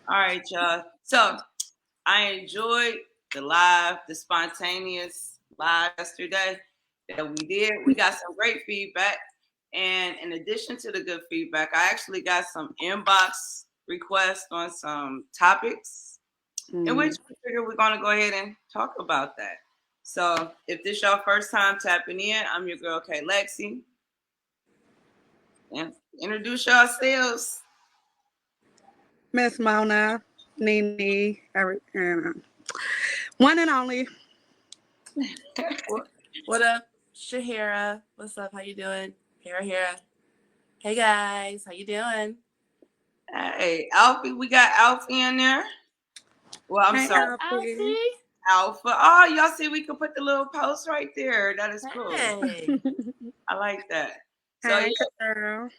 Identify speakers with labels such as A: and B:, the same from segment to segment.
A: All right, y'all. So I enjoyed the spontaneous live yesterday that we did. We got some great feedback. And in addition to the good feedback, I actually got some inbox requests on some topics in which we figure we're going to go ahead and talk about that. So if this your first time tapping in, I'm your girl, K Lexi. And introduce yourselves.
B: Miss Mona, Nene, one and only.
C: What up, Shahira? What's up? How you doing? Hira. Hey guys, how you doing?
A: Hey, Alfie, we got Alfie in there. Well, I'm
B: Hey,
A: sorry,
B: Alfie.
A: Alpha. Oh, y'all see, we could put the little post right there. That is cool.
C: Hey.
A: I like that. So
B: Hey,
A: yeah,
B: girl.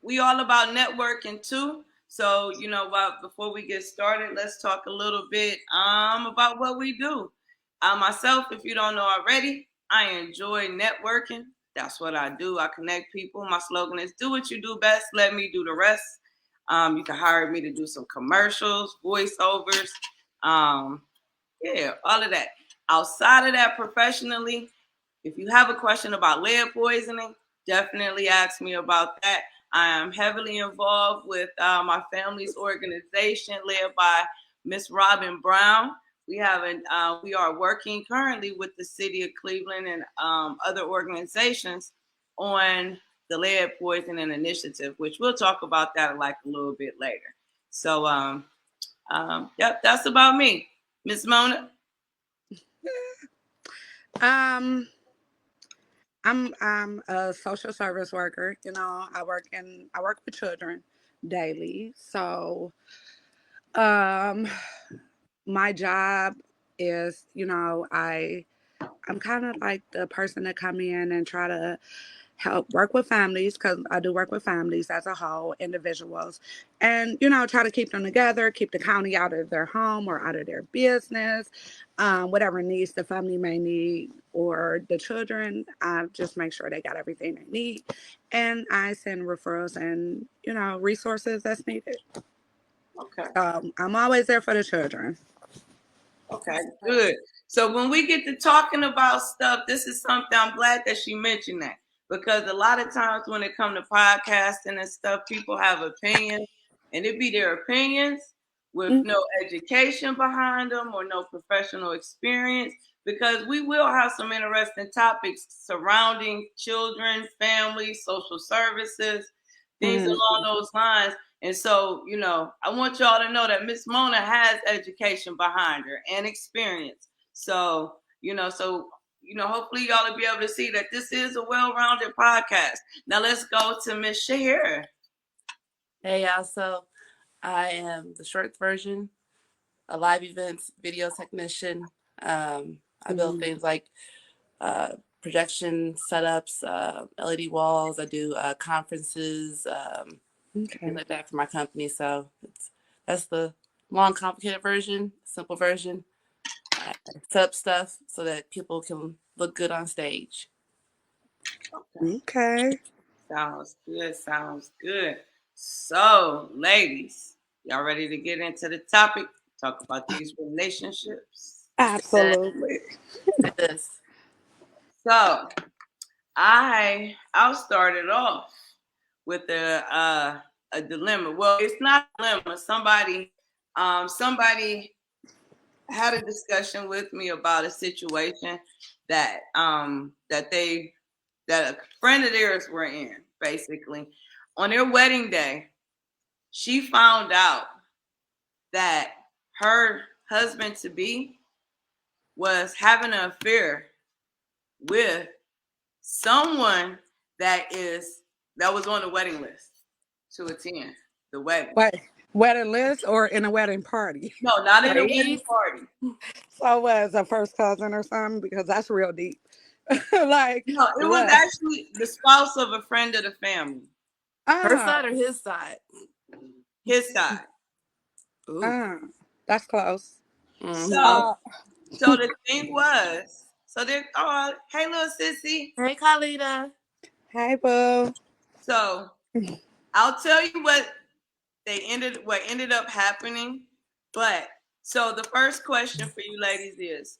A: we all about networking too. So before we get started, let's talk a little bit about what we do. Myself, if you don't know already, I enjoy networking. That's what I do. I connect people. My slogan is "Do what you do best. Let me do the rest." You can hire me to do some commercials, voiceovers, yeah, all of that. Outside of that, professionally, if you have a question about lead poisoning, definitely ask me about that. I am heavily involved with my family's organization led by Miss Robin Brown. We are working currently with the city of Cleveland and other organizations on the lead poisoning initiative, which we'll talk about that like a little bit later. So, yep, that's about me, Miss Mona.
B: I'm a social service worker. I work with children daily. So um my job is, I'm kind of like the person to come in and try to help work with families, because I do work with families as a whole, individuals, and try to keep them together, keep the county out of their home or out of their business, whatever needs the family may need or the children. I just make sure they got everything they need, and I send referrals and resources that's needed.
A: Okay.
B: I'm always there for the children.
A: Okay, good. So when we get to talking about stuff, this is something I'm glad that she mentioned that, because a lot of times when it comes to podcasting and stuff, people have opinions, and it be their opinions with no education behind them or no professional experience. Because we will have some interesting topics surrounding children, families, social services, things along those lines. And so, I want y'all to know that Miss Mona has education behind her and experience. So, hopefully y'all will be able to see that this is a well-rounded podcast. Now let's go to Miss Shahira.
C: Hey y'all, so I am the short version, a live events video technician. I build things like projection setups, LED walls. I do conferences, things like that for my company. So that's the long, complicated version. Simple version. I set up stuff so that people can look good on stage.
B: Okay.
A: Sounds good. Sounds good. So, ladies, y'all ready to get into the topic? Talk about these relationships.
B: Absolutely.
C: This.
A: So, I'll start it off with a dilemma. Well, it's not a dilemma. Somebody had a discussion with me about a situation that that a friend of theirs were in. Basically, on their wedding day, she found out that her husband to be was having an affair with someone that was on the wedding list to attend the wedding.
B: Wait, wedding list or in a wedding party?
A: No, not in a wedding
C: Ladies,
A: party.
B: So was a first cousin or something? Because that's real deep. Like
A: No, it was
B: what?
A: actually the spouse of a friend of the family.
C: her
B: Ah,
C: side or his side?
A: His side.
C: Ooh.
B: ah, that's close.
C: Mm-hmm.
A: So, so the thing was, so they're, oh, hey, little sissy.
C: Hey, Khalida.
B: Hey, boo.
A: So I'll tell you what. what ended up happening. But so the first question for you ladies is,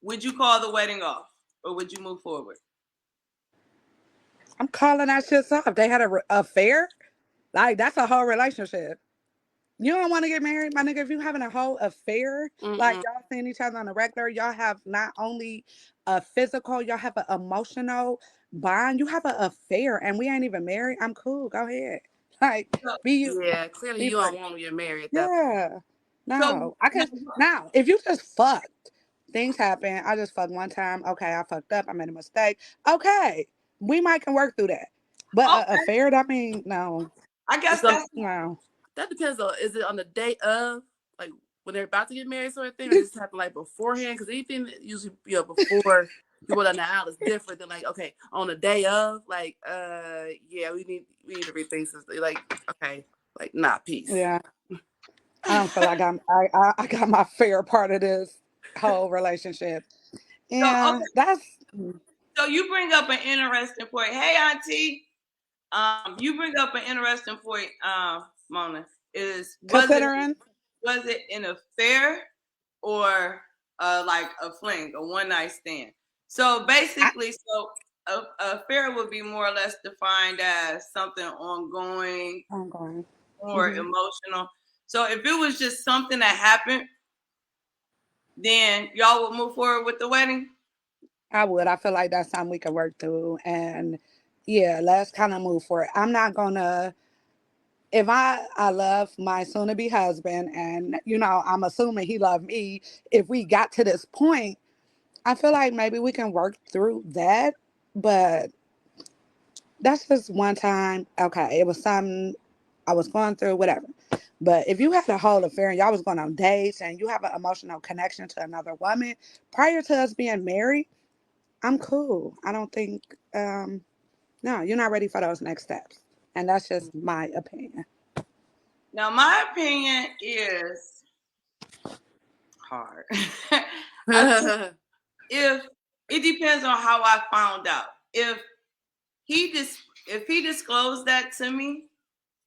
A: would you call the wedding off or would you move forward?
B: I'm calling that shit off. They had a affair. Like that's a whole relationship. You don't want to get married, my nigga. If you having a whole affair, like y'all seeing each other on the regular, y'all have not only a physical, y'all have an emotional bond. You have an affair, and we ain't even married. I'm cool. Go ahead. Like,
A: So,
B: be you.
C: Yeah, clearly
B: Be
C: you
B: free.
C: don't want to get married at that point.
B: Yeah.
A: so
B: No, I can. Now, if you just fucked, things happen. I just fucked one time. Okay, I fucked up. I made a mistake. Okay, we might can work through that. But
A: okay,
B: affair, I mean, no,
A: I guess
C: So
A: that's
B: no.
C: that depends on, is it on the day of, like when they're about to get married sort of thing, or does this happen like beforehand? Because anything that usually, you know, before you go down the aisle is different than like, okay, on the day of, like, yeah, we need to rethink this. Like, okay, like, nah, peace.
B: Yeah. I don't feel like I got my fair part of this whole relationship.
A: so.
B: Yeah,
A: Okay,
B: that's
A: so you bring up an interesting point. Hey, Auntie. You bring up an interesting point, Mona.
B: considering.
A: Was it an affair or like a fling, a one night stand? So basically, a affair would be more or less defined as something ongoing
B: I'm going.
A: or emotional. So if it was just something that happened, then y'all would move forward with the wedding.
B: I would. I feel like that's something we can work through, and yeah, let's kind of move forward. I'm not gonna. If I love my soon to be husband, and I'm assuming he loved me. If we got to this point, I feel like maybe we can work through that, but that's just one time. Okay, it was something I was going through, whatever. But if you had a whole affair and y'all was going on dates and you have an emotional connection to another woman prior to us being married, I'm cool. I don't think, no, you're not ready for those next steps. And that's just my opinion.
A: Now, my opinion is hard. I think if it depends on how I found out. If he disclosed that to me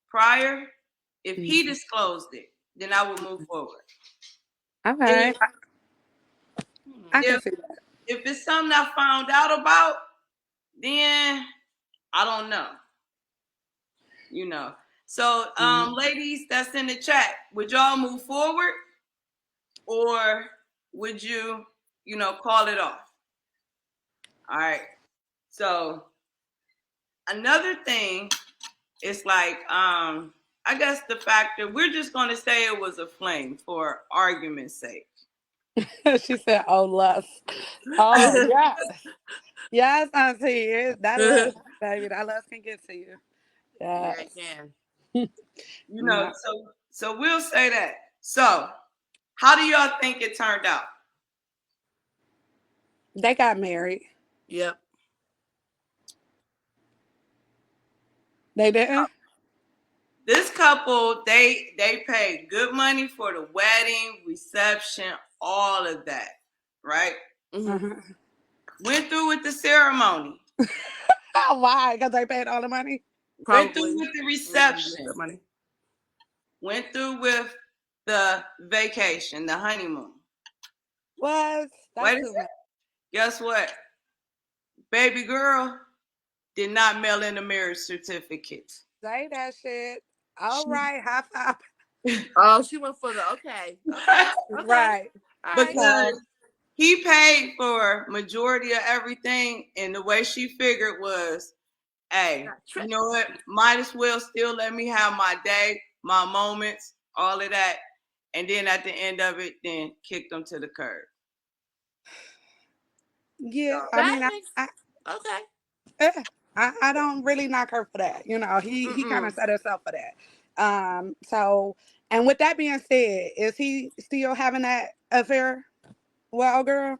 A: prior, if he disclosed it, then I would move forward.
B: Okay. I can
A: If
B: see that.
A: if it's something I found out about, then I don't know. So ladies that's in the chat, would y'all move forward or would you, call it off? All right. So another thing is like, I guess the factor, we're just going to say it was a fling for argument's sake.
B: She said, "Oh, lust." Oh, yes. Yes, Auntie. That lust, baby. That lust can get to you.
C: Yeah,
B: Yes.
C: it can.
A: So we'll say that. So how do y'all think it turned out?
B: They got married.
C: Yep.
B: They didn't?
A: This couple, they paid good money for the wedding, reception, all of that, right? Went through with the ceremony.
B: Why? Because they paid all the money?
C: Probably.
A: Went through with the reception.
C: Money.
A: Went through with the vacation, the honeymoon.
B: What?
A: Wait a second. Guess what? Baby girl did not mail in a marriage certificate.
B: Say that shit. All right, high five.
C: Oh, she went for the okay.
B: Right.
A: Because he paid for majority of everything, and the way she figured was, hey, you know what? Might as well still let me have my day, my moments, all of that. And then at the end of it, then kicked them to the curb.
B: Yeah,
C: So,
B: I mean,
C: okay.
B: I don't really knock her for that. He kind of set herself for that. So, and with that being said, is he still having that affair? Well, girl,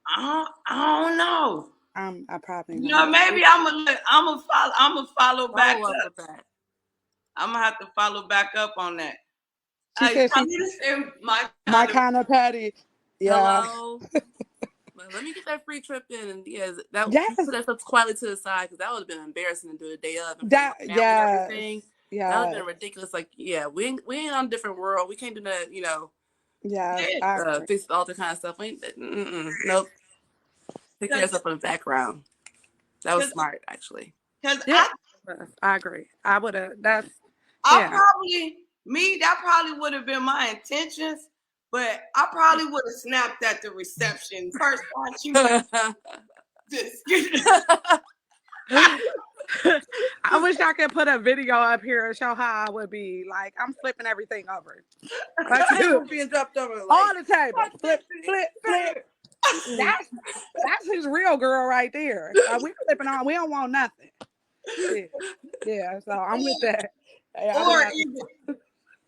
A: I don't know.
B: I probably
A: maybe I'm gonna follow back up.
C: With that.
A: I'm gonna have to follow back up on that.
B: She said my kind of petty. Yeah.
C: Hello. Well, let me get that free trip in, and
B: Yes.
C: put that stuff quietly to the side because that would have been embarrassing to do the day of and
B: That,
C: and everything. That would have
B: Yeah.
C: been ridiculous. Like, yeah, we ain't on a different world. We can't do that,
B: Yes.
A: Yeah,
B: I agree.
C: fix all the kind of stuff. We ain't, nope. Take care of stuff in the background. That was smart, actually.
A: because
B: Yeah. I agree. I would have. That's
A: I
B: yeah.
A: probably that probably would have been my intentions, but I probably would have snapped at the reception first time she went.
B: I wish I could put a video up here and show how I would be. Like, I'm flipping everything over. Like,
C: Table being dropped over. Like,
B: all the table. Flip, flip, flip. That's his real girl right there. We flipping on. We don't want nothing. Yeah, so I'm with that. Hey,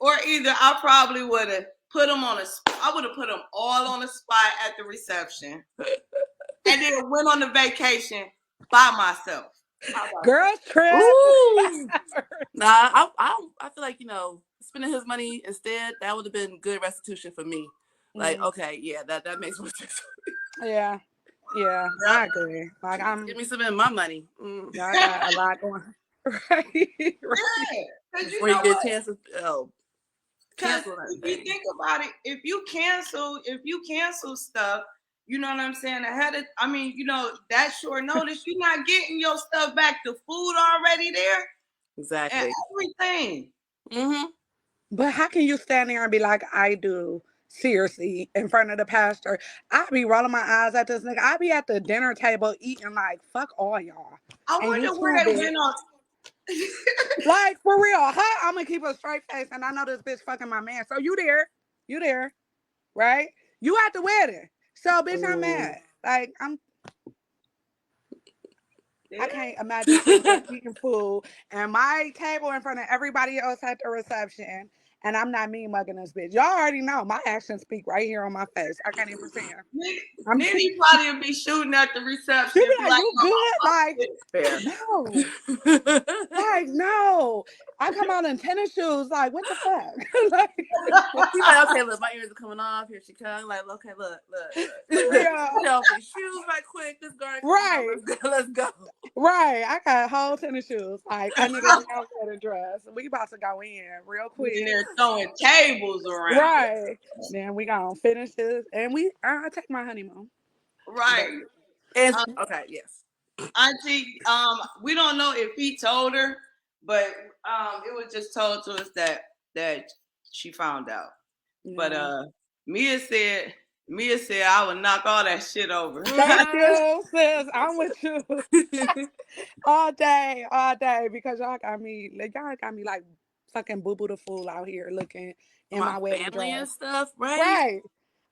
A: or either I probably would have put them on I would have put them all on the spot at the reception, and then went on the vacation by myself.
B: Girls trip.
C: Ooh. Nah, I feel like, spending his money instead, that would have been good restitution for me. Like, okay, yeah, that makes more sense.
B: Yeah, I agree. Like,
C: give me some of my money.
B: I got a lot going. Right.
A: Yeah,
C: before you get a chance to
A: cancel if you think about it, if you cancel stuff, you know what I'm saying, ahead of, that short notice, you're not getting your stuff back. The food already there.
C: Exactly.
A: And everything.
C: Mm-hmm.
B: But how can you stand there and be like, I do, seriously, in front of the pastor? I be rolling my eyes at this nigga. I be at the dinner table eating like, fuck all y'all.
A: I wonder where they went on.
B: Like, for real, I'm gonna keep a straight face, and I know this bitch fucking my man. So you there, right? You at the wedding. So bitch, I'm mad. Like, I can't imagine eating food and my table in front of everybody else at the reception, and I'm not mean mugging this bitch. Y'all already know my actions speak right here on my face. I can't even pretend.
A: Then he probably would be shooting at the reception.
B: You be like, you good? Like,
C: fair.
B: No. Like, no. I come out in tennis shoes. Like, what the fuck? Like,
C: he's like, okay, look, my ears are coming off. Here she comes. Like, okay, look.
B: Yeah.
C: Put off the shoes right quick. This garden.
B: Right.
C: Let's go.
B: Right. I got whole tennis shoes. Like, I need a down dress. We about to go in real quick.
A: And they're throwing tables around.
B: Right. Then we gonna finish this, and I take my honeymoon.
A: Right.
C: And okay, yes.
A: Auntie, we don't know if he told her, but it was just told to us that she found out. Yeah. But Mia said I would knock all that shit over.
B: Thank you, sis. I'm with you all day, because y'all got me like fucking boo boo the fool out here looking in my wedding
C: family
B: dress
C: and stuff, right?
B: Right.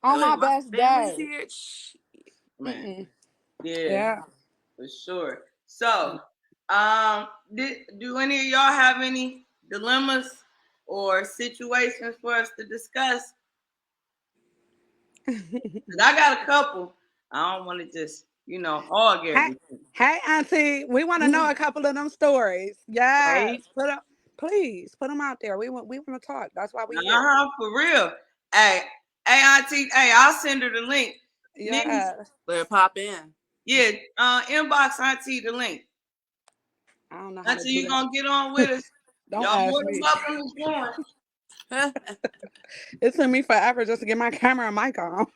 B: On my best day.
C: Here.
A: Man. Yeah, for sure. So, do any of y'all have any dilemmas or situations for us to discuss? I got a couple. I don't want to just, hog everything.
B: Hey, Auntie, we want to know a couple of them stories. Yes, right? Please put them out there. We want to talk. That's why we here.
A: For real. Hey, Auntie. Hey, I'll send her the link.
B: Yeah.
C: Let her pop in.
A: Yeah, inbox Auntie the link.
B: I don't know how
A: Auntie, you gonna get on with us?
B: Don't
A: y'all
B: more than
A: welcome to join.
B: It took me forever just to get my camera and mic on.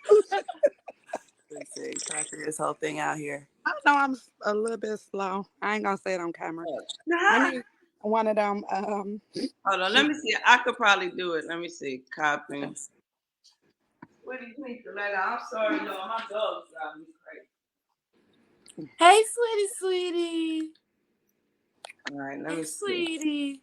C: Let's see, trying to figure this whole thing out here.
B: I know I'm a little bit slow. I ain't gonna say it on camera. I need one of them.
A: Hold on, let me see. I could probably do it. Let me see. Copy. What do you think, Coletta? I'm sorry, y'all. My dog's driving me crazy.
C: Hey, sweetie.
A: All right, let me see.
C: Sweetie.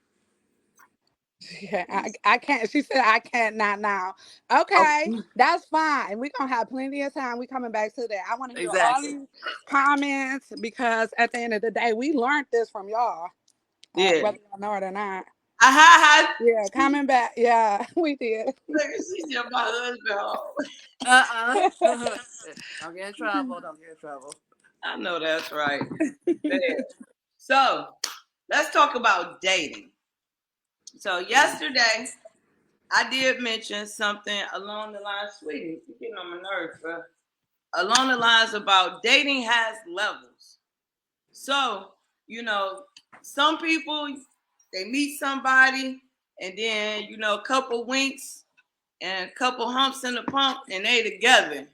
B: Yeah, I can't. She said I can't not now. Okay, that's fine. We're gonna have plenty of time. We coming back to that. I want to hear all these comments because at the end of the day, we learned this from y'all.
A: Yeah,
B: whether y'all know it or not.
A: Yeah,
B: coming back. Yeah, we did.
A: She's my husband.
C: Don't get in trouble.
A: I know that's right. So let's talk about dating. So yesterday, I did mention something along the lines, sweetie, you're getting on my nerves, bro. Along the lines about dating has levels. So, some people, they meet somebody, and then a couple winks and a couple humps in the pump, and they together.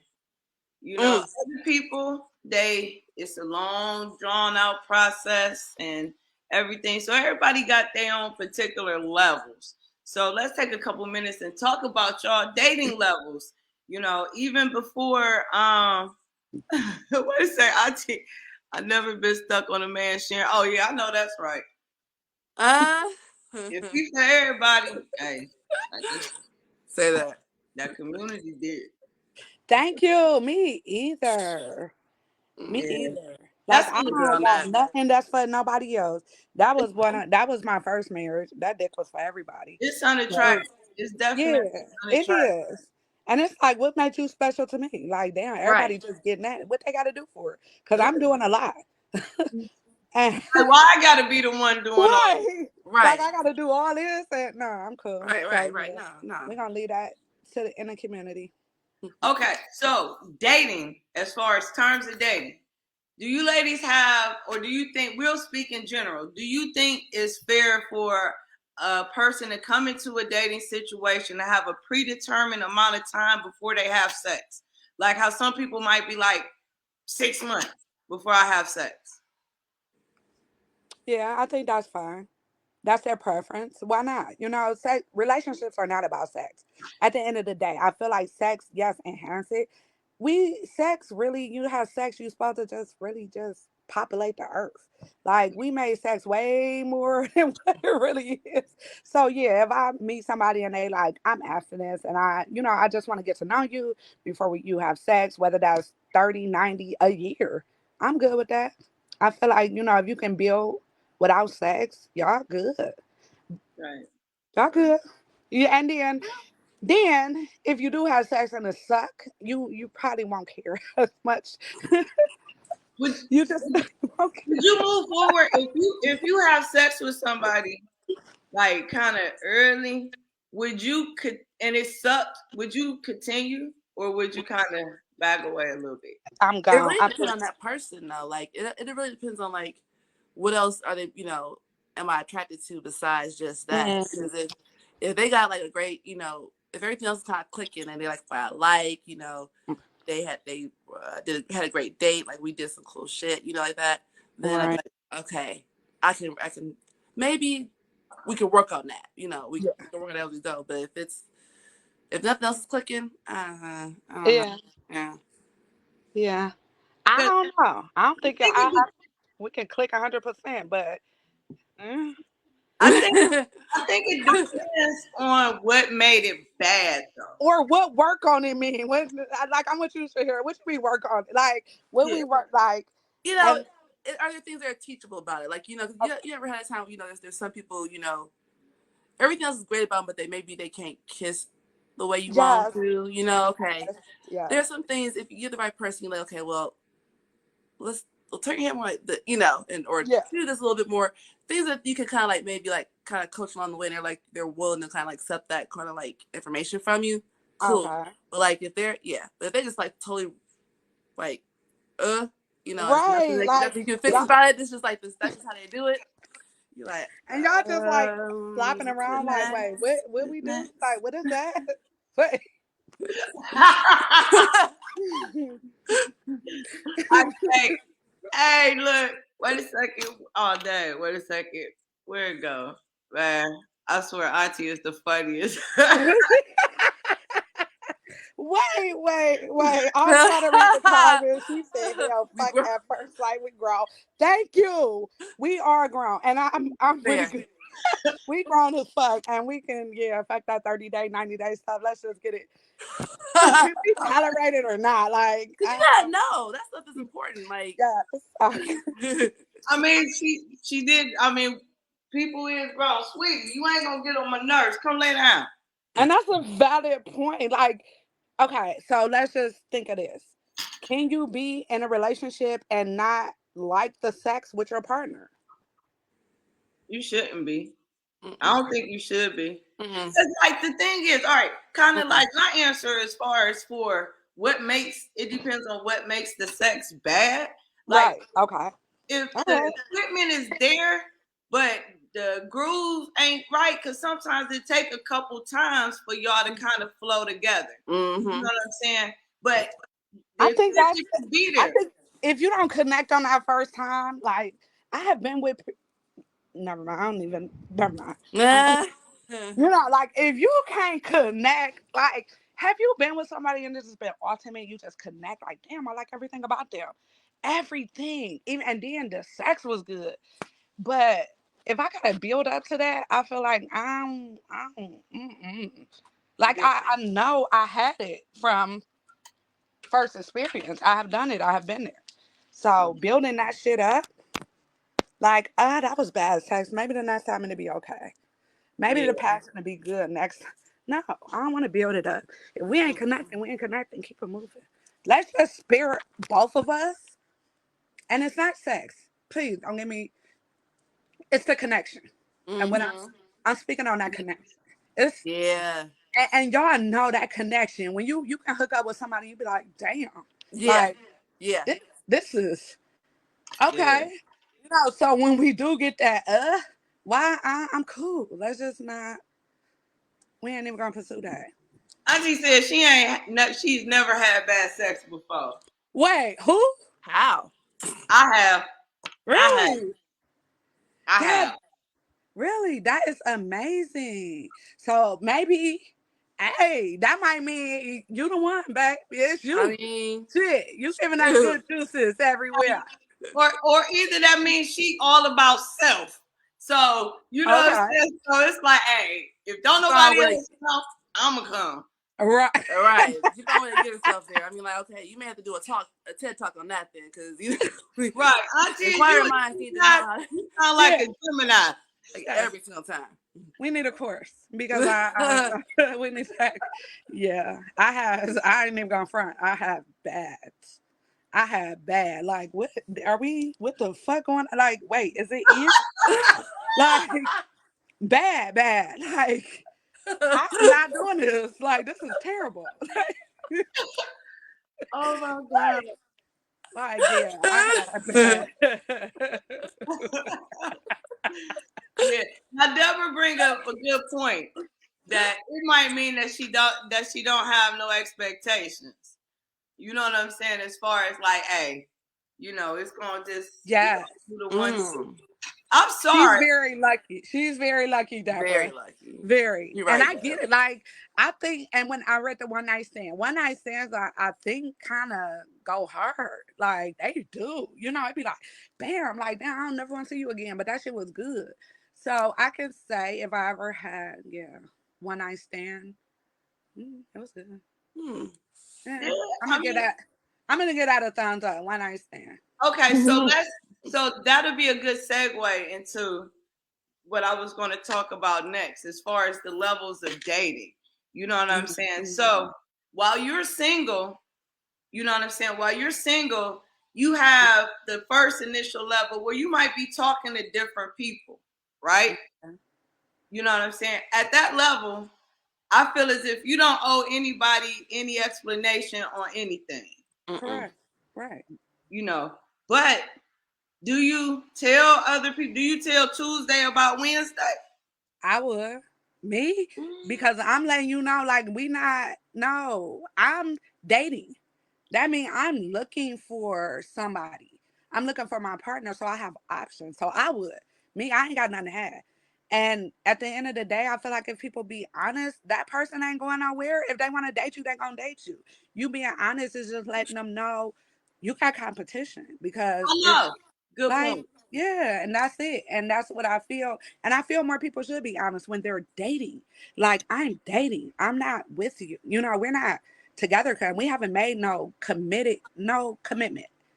A: Other people, it's a long, drawn out process and everything. So everybody got their own particular levels. So let's take a couple minutes and talk about y'all dating levels. Even before what is that? I never been stuck on a man sharing. Oh yeah, I know that's right. If you for everybody, hey, I just
C: say that.
A: That community did.
B: Thank you. Me either. Me
A: Yeah.
B: either. Like I
C: I'm
B: don't
C: good on
B: want
C: that.
B: nothing that's for nobody else. That was my first marriage. That dick was for everybody.
A: It's unattractive. It's definitely
B: it
A: unattractive.
B: is. And it's like, what made you special to me? Like, damn, everybody
C: Right.
B: just getting that. What they got to do for it? Because I'm doing a lot. And
A: Like, why I gotta be the one doing all
B: right.
C: Right.
B: Like, I got to do all this. And no, I'm cool.
C: Right.
B: So,
C: Right.
B: yeah,
C: No.
B: we're going to leave that to the inner community.
A: Okay, so dating, as far as terms of dating, do you ladies have, or do you think, we'll speak in general, do you think it's fair for a person to come into a dating situation to have a predetermined amount of time before they have sex? Like how some people might be like 6 months before I have sex.
B: Yeah, I think that's fine. That's their preference. Why not? Relationships are not about sex. At the end of the day, I feel like sex, yes, enhance it. You have sex, you're supposed to just really just populate the earth. Like, we made sex way more than what it really is. So, yeah, if I meet somebody and they like, I'm abstinence and I just want to get to know you before you have sex, whether that's 30, 90, a year, I'm good with that. I feel like, if you can build without sex, y'all good.
A: Right.
B: Y'all good. Yeah, and then if you do have sex and it suck, you probably won't care as much.
A: Would,
B: You just won't care.
A: would you move forward if you have sex with somebody like kind of early? And it sucked? Would you continue, or would you kind of back away a little bit?
B: I'm
C: It
B: gone.
C: really depends on that person, though. Like, it really depends on, like, what else are they, am I attracted to besides just that?
B: Mhm.
C: Because if they got, like, a great, if everything else is kind of clicking and they like what I like, they had a great date, like we did some cool shit, like that, then I'd be
B: Right.
C: like, okay, I can maybe we can work on that, we
B: Yeah.
C: can work on that as we go. But if nothing else is clicking, I don't know.
B: Yeah.
C: Yeah.
B: Yeah. I don't know. I don't think we can click 100%, but
A: I think it depends on what made it bad, though.
B: or what work on it mean. I want you to hear what you mean work on it. Like what
C: Yeah.
B: we work like.
C: Are there things that are teachable about it? Like, you ever had a time, there's some people, everything else is great about them, but they can't kiss the way you want
B: Yes.
C: to, okay.
B: Yeah.
C: There's some things, if you get the right person, you're like, okay, well, we'll turn your hand like or
B: Yeah.
C: do this a little bit more. Things that you can kind of like maybe like kind of coach along the way, and they're willing to kind of like accept that kind of like information from you. Cool.
B: Okay.
C: But like if they're just like totally like
B: Right.
C: nothing you can fix about it. It's just like this. That's just how they do it. You're like,
B: and y'all just like flopping around like, wait, what we do? Like, what is that? Wait.
A: Hey, look, wait a second. Oh, dang, wait a second. Where it go? Man, I swear Auntie is the funniest.
B: Wait. I'm trying to read the comments. She said, hell, fuck at first sight, we grown. Thank you. We are grown. And I'm pretty good. We grown as fuck. And we can, fuck that 30-day, 90-day stuff. Let's just get it. Can we tolerate it or not? Like,
C: no, that stuff is important. Like,
A: I mean, she did. I mean, people is grown. Sweetie, you ain't gonna get on my nerves. Come lay down.
B: And that's a valid point. Like, okay, so let's just think of this. Can you be in a relationship and not like the sex with your partner?
A: You shouldn't be. I don't think you should be.
C: Mm-hmm.
A: Like the thing is, all right, kind of like my answer as far as for it depends on what makes the sex bad. Like,
B: right. Okay.
A: If the equipment is there, but the groove ain't right, because sometimes it take a couple times for y'all to kind of flow together. You know what I'm saying? But
B: I
A: the
B: think that's.
A: intention should be
B: I
A: there.
B: think if you don't connect on that first time, like I have been with. Never mind. I don't even. Never mind. You know, like if you can't connect, like have you been with somebody and this has been ultimate? You just connect, like damn, I like everything about them, everything. Even and then the sex was good, but if I gotta build up to that, I feel like like I know I had it from first experience. I have done it. I have been there. So building that shit up, like that was bad sex. Maybe the next time it'll be okay. Maybe
A: Yeah.
B: the passion will be good next time. No, I don't want to build it up. If we ain't connecting, we ain't connecting. Keep it moving. Let's just spirit both of us. And it's not sex. Please don't get me. It's the connection. And when I'm speaking on that connection, it's
C: Yeah.
B: and y'all know that connection. When you can hook up with somebody, you be like, damn,
C: Yeah.
B: like
C: Yeah.
B: this is
A: Yeah.
B: okay. You know, so when we do get that, why I'm cool. Let's just not. We ain't even gonna pursue that.
A: Auntie said she's never had bad sex before.
B: Wait, who?
C: How?
A: I have.
B: Really?
A: I
B: Yeah,
A: have.
B: really. That is amazing. So maybe, hey, that might mean you the one, babe. It's
C: I
B: you.
C: mean,
B: Shit, you giving that good juices everywhere.
A: Or either that means she all about self. So you know what I'm
B: Okay.
A: saying? So it's like, hey, if don't
C: she's gone
A: nobody
C: with
A: else come, I'ma come.
B: Right.
C: all right. She's going to get herself there. I mean, like, okay, you may have to do a TED talk on that then, because you know,
A: Right. Auntie,
C: inquiring minds need to know how
A: you sound like
B: Yeah.
A: a Gemini.
C: like,
B: Yes.
C: every single time.
B: We need a course because we need that. Yeah, I ain't even gonna front. I have bad. Like, what are we? What the fuck going? Like, wait, is it in? Like, bad. Like, I'm not doing this. Like, this is terrible.
A: Oh my God.
B: Like, yeah, I have bad.
A: Yeah. Now Deborah bring up a good point that it might mean that she don't have no expectations. You know what I'm saying? As far as like, hey, you know, it's gonna just
B: Yes.
A: do the one. I'm
B: She's
A: sorry.
B: very lucky. She's very lucky, Deborah.
C: Very lucky.
B: Very.
C: You're
B: And
C: right,
B: I
C: Deb.
B: get it. Like, I think, and when I read the one night stands, I think kind of go hard. Like, they do. You know, it'd be like, bam, like, damn, I don't never want to see you again. But that shit was good. So I can say if I ever had, one night stand, it was good. Yeah.
A: Yeah,
B: I'm gonna get out a thumbs up. One night stand.
A: okay, so that'll be a good segue into what I was going to talk about next, as far as the levels of dating. You know what I'm saying? So while you're single, you know what I'm saying? While you're single, you have the first initial level where you might be talking to different people, right? You know what I'm saying? At that level, I feel as if you don't owe anybody any explanation on anything.
B: Correct. Right.
A: You know, but do you tell other people? Do you tell Tuesday about Wednesday?
B: I would. Me? Because I'm letting you know, like, I'm dating. That means I'm looking for somebody. I'm looking for my partner, so I have options. So I would. Me, I ain't got nothing to have. And at the end of the day, I feel like if people be honest, that person ain't going nowhere. If they want to date you, they gonna date you. You being honest is just letting them know you got competition because
A: I
B: it's
A: know. Good
B: like,
A: point.
B: yeah, and that's it. And that's what I feel. And I feel more people should be honest when they're dating. Like, I'm dating. I'm not with you. You know, we're not together because we haven't made no commitment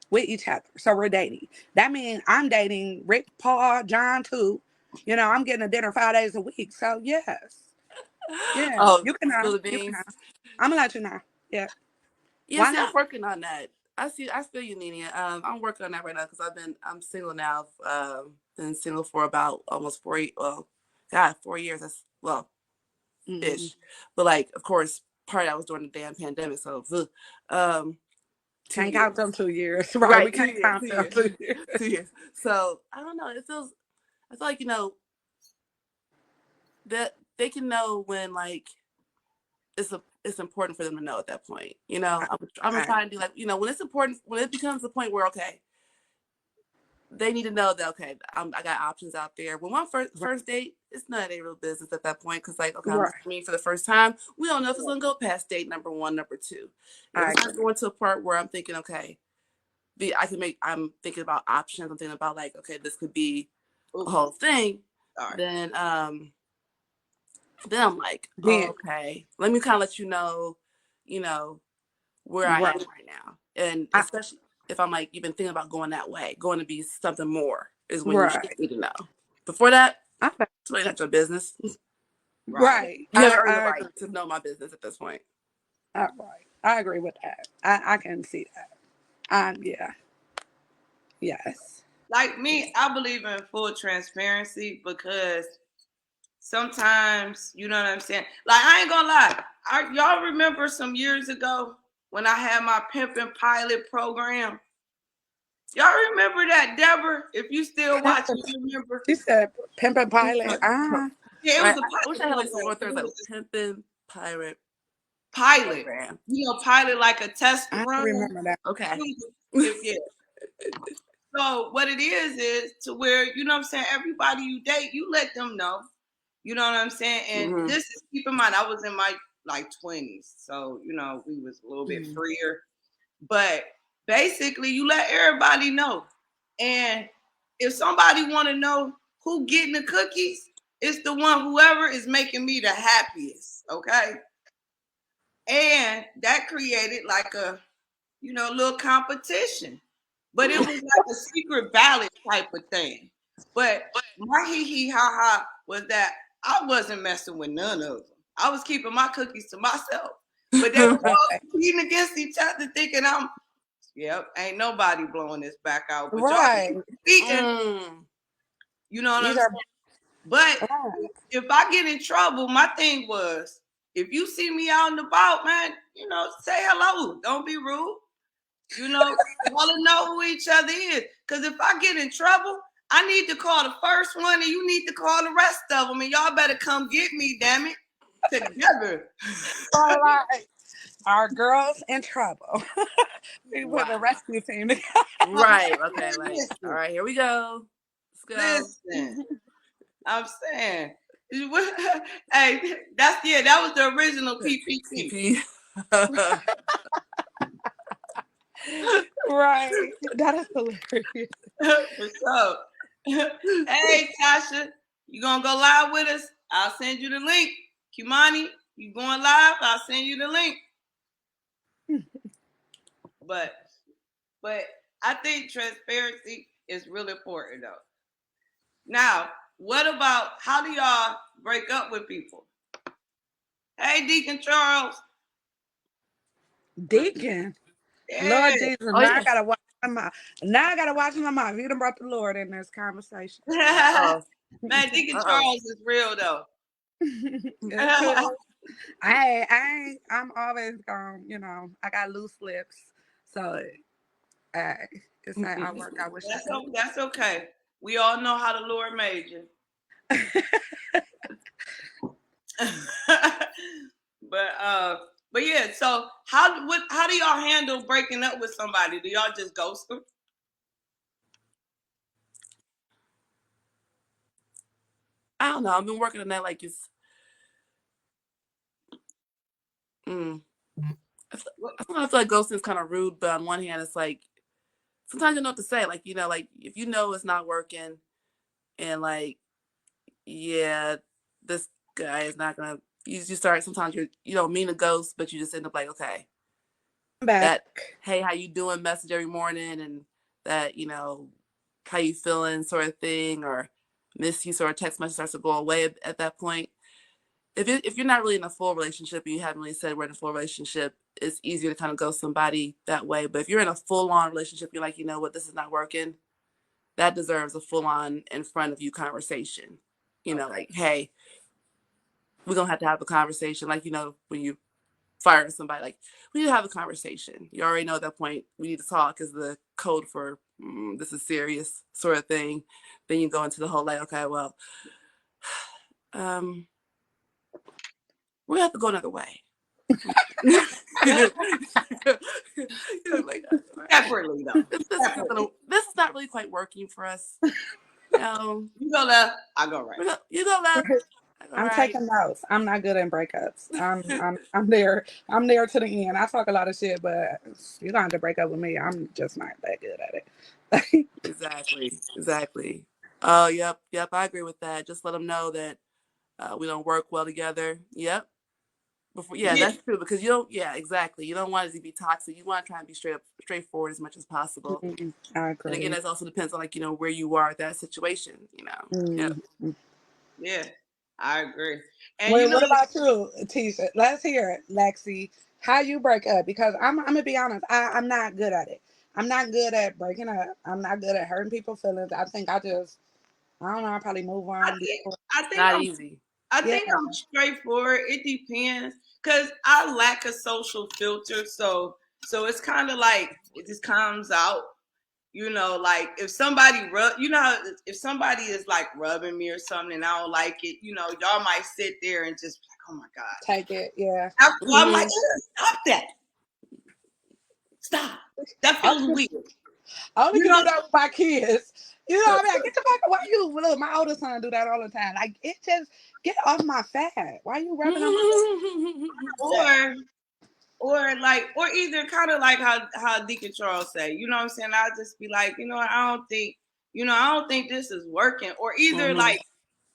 B: with each other. So we're dating. That means I'm dating Rick, Paul, John too. You know, I'm getting a dinner 5 days a week. So yes. Yeah.
C: Oh,
B: You can
C: spill
B: know.
C: the
B: You can
C: beans.
B: know. I'm gonna let you know. Yeah.
C: Yeah,
B: Why
C: see, I'm
B: not?
C: working on that. I feel you, Nina. I'm working on that right now because I'm single now. Been single for about almost 4 years. That's
B: Mm-hmm.
C: ish. But like, of course, part of that was during the damn pandemic. So, um, 2
B: Can't
C: years.
B: count them 2 years. Right.
C: Right,
B: We can't
C: 2 years,
B: count
C: 2
B: them
C: years,
B: 2 years.
C: 2 years. So I don't know. I feel like, you know, that they can know when like it's important for them to know at that point. You know, I'm gonna try and do like, you know, when it's important, when it becomes the point where okay, they need to know that okay, I got options out there. When one first date, it's none of their real business at that point because like okay, I'm meeting for the first time. We don't know if it's gonna go past date number 1, number 2. If it's not going to a part where I'm thinking okay, I'm thinking about options. I'm thinking about like okay, this could be a whole thing. Then I'm like, oh, okay, let me kind of let you know where I am right now, and especially if I'm like you've been thinking about going that way, going to be something more is when you need to know. Before that, it's really not your business.
B: Right.
C: You have earned the right to know my business at this point.
B: Right. I agree with that. I can see that. Yeah. Yes.
A: Like me, I believe in full transparency because sometimes, you know what I'm saying? Like, I ain't gonna lie. Y'all remember some years ago when I had my Pimpin' Pilot program? Y'all remember that, Deborah? If you still watching, you remember?
B: She said Pimpin' Pilot.
A: Yeah, it was a pilot.
C: I wish I had like some more things like Pimpin' Pilot.
A: Program. You know, pilot like a test run.
B: I remember that.
C: Okay.
A: Yeah. So what it is to where, you know what I'm saying, everybody you date, you let them know. You know what I'm saying? And this is, keep in mind, I was in my like 20s. So, you know, we was a little bit freer. But basically you let everybody know. And if somebody want to know who getting the cookies, it's the one, whoever is making me the happiest. Okay. And that created like a, you know, little competition. But it was like a secret ballot type of thing. But my hee ha ha was that I wasn't messing with none of them. I was keeping my cookies to myself. But they were all competing against each other, thinking ain't nobody blowing this back out. But y'all speaking, you know what I'm saying? But if I get in trouble, my thing was, if you see me out and about, man, you know, say hello. Don't be rude. You know, want to know who each other is. Because if I get in trouble, I need to call the first one and you need to call the rest of them. And y'all better come get me, damn it, together.
B: All right. Our girls in trouble. We put a rescue team together.
C: Right. Okay. Like, all right, here we go. Let's go.
A: Listen, I'm saying. Hey, that was the original PPP.
B: Right. That is hilarious.
A: So, hey, Tasha, you gonna go live with us? I'll send you the link. Kimani, you going live? I'll send you the link. But I think transparency is really important though. Now, what about, how do y'all break up with people? Hey, Deacon Charles.
B: Deacon. Yeah. Lord Jesus, I gotta watch my mouth. Now I gotta watch my mouth. You done brought the Lord in this conversation.
A: Man, Deacon Charles is real though.
B: I'm always gone, you know, I got loose lips. So it's not I work. I wish
A: that's okay. We all know how the Lord made you. But yeah, so how do y'all handle breaking up with somebody? Do y'all just ghost them?
C: I don't know. I've been working on that like it's I feel like ghosting is kind of rude, but on one hand it's like sometimes you know what to say. Like, you know, like if you know it's not working and like, yeah, this guy is not gonna you start sometimes you don't mean to ghost, but you just end up like, okay. That hey, how you doing message every morning and that, you know, how you feeling sort of thing, or miss you sort of text message starts to go away at that point. If you're not really in a full relationship and you haven't really said we're in a full relationship, it's easier to kind of ghost somebody that way. But if you're in a full-on relationship, you're like, you know what, this is not working, that deserves a full-on in front of you conversation. You know, like, hey, we're gonna have to have a conversation. Like, you know, when you fire somebody, like, we need to have a conversation. You already know at that point we need to talk is the code for this is serious sort of thing. Then you go into the whole like, okay, well, we're gonna have to go another way. Like,
A: Separately though.
C: This is not really quite working for us.
A: You go left, I go right.
C: You go left.
B: I'm taking notes. I'm not good in breakups. I'm there. I'm there to the end. I talk a lot of shit, but you don't have to break up with me. I'm just not that good at it.
C: Exactly. Oh, yep. I agree with that. Just let them know that we don't work well together. Yep. That's true, because you don't. Yeah, exactly. You don't want it to be toxic. You want to try and be straightforward as much as possible.
B: I agree.
C: And again, that also depends on where you are at that situation.
A: Yeah, I agree. And
B: Wait, what about you, Tisha? Let's hear it, Lexi. How you break up? Because I'm gonna be honest, I'm not good at it. I'm not good at breaking up. I'm not good at hurting people's feelings. I think I don't know. I probably move on.
A: I think
C: not easy.
A: I think I'm straightforward. It depends, because I lack a social filter, so it's kind of like it just comes out. Like if somebody if somebody is like rubbing me or something and I don't like it, y'all might sit there and just be like, oh my God.
B: Take it, yeah.
A: I'm like, stop that. Stop. That feels weird.
B: I only do that with my kids. You know what I mean? Get the fuck. Why you? Look, my older son do that all the time. Like, it just get off my fat. Why you rubbing on my
A: or either kind of like how Deacon Charles say, you know what I'm saying? I'll just be like, I don't think this is working. Or either like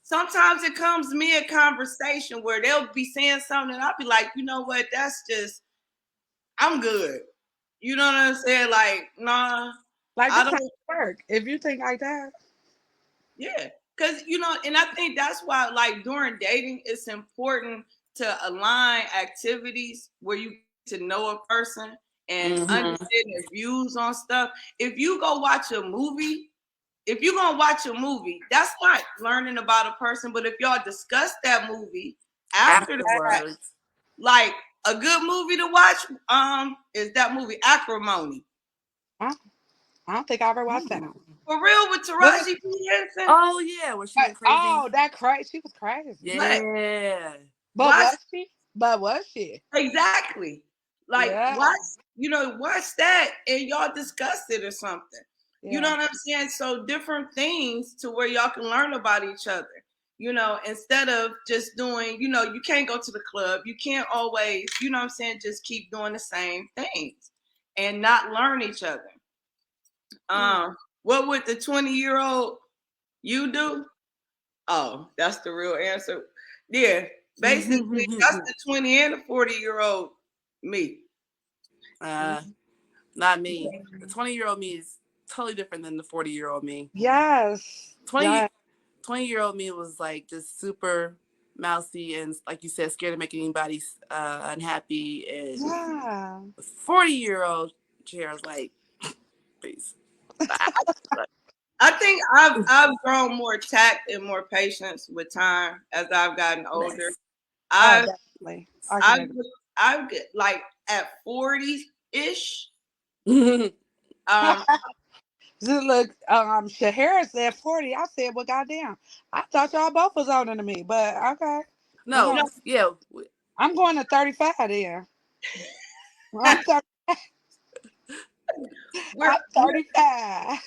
A: sometimes it comes mid conversation where they'll be saying something and I'll be like, you know what? That's just, I'm good. You know what I'm saying? Like, nah.
B: Like, I don't work if you think like that.
A: Yeah. Because, and I think that's why, like, during dating, it's important to align activities where you get to know a person and understand their views on stuff. If you go watch a movie, that's not learning about a person. But if y'all discuss that movie afterwards, like a good movie to watch, is that movie Acrimony.
B: I don't think I ever watched that.
A: For real, with Taraji P. Henson.
C: Oh yeah, was she crazy?
B: Oh, that crazy. She was crazy.
C: Yeah.
B: But was she?
A: Exactly. Like, watch that and y'all discuss it or something. Yeah. You know what I'm saying? So different things to where y'all can learn about each other. Instead of just doing, you can't go to the club. You can't always, just keep doing the same things and not learn each other. What would the 20-year-old you do? Oh, that's the real answer. Yeah, basically, that's the 20 and the 40-year-old me.
C: Not me. The 20-year-old me is totally different than the 40-year-old me.
B: Yes.
C: 20-year-old me was like just super mousy and, like you said, scared of making anybody unhappy. And 40-year-old chair was like, please.
A: I think I've grown more tact and more patience with time as I've gotten older. I've like at 40-ish.
B: Look, Shahara said 40. I said, well, goddamn. I thought y'all both was older than me, but okay.
C: No, yeah.
B: I'm going to 35 then. I'm 35. I'm 35.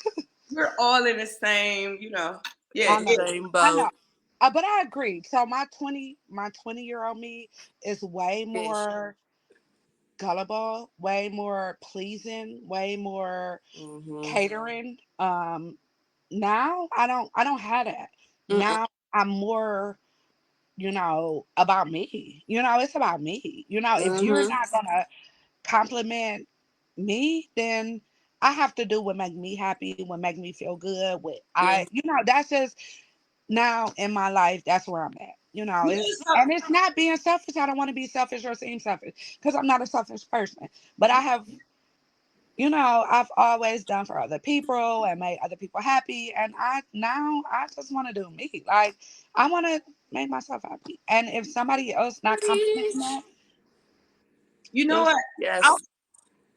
A: We're all in the same,
C: same boat.
B: I know. But I agree. So my 20-year-old me is way more gullible, way more pleasing, way more catering. Now I don't have that. Now I'm more, about me. It's about me. If you're not gonna compliment me, then I have to do what make me happy, what make me feel good. That's just now in my life. That's where I'm at. It's not being selfish. I don't want to be selfish or seem selfish because I'm not a selfish person. But I have, I've always done for other people and made other people happy. And I just want to do me. Like, I want to make myself happy. And if somebody else not complimenting that,
A: you know what?
C: Yes.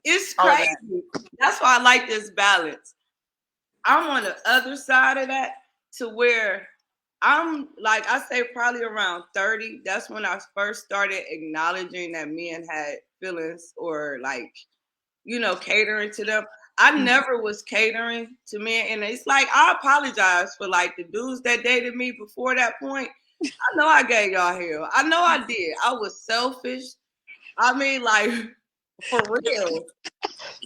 A: It's crazy. That's why I like this balance. I'm on the other side of that, to where I'm like I say probably around 30. That's when I first started acknowledging that men had feelings or like, catering to them. I never was catering to men, and it's like I apologize for like the dudes that dated me before that point. I know I gave y'all hell. I know I did. I was selfish. I mean, like for real.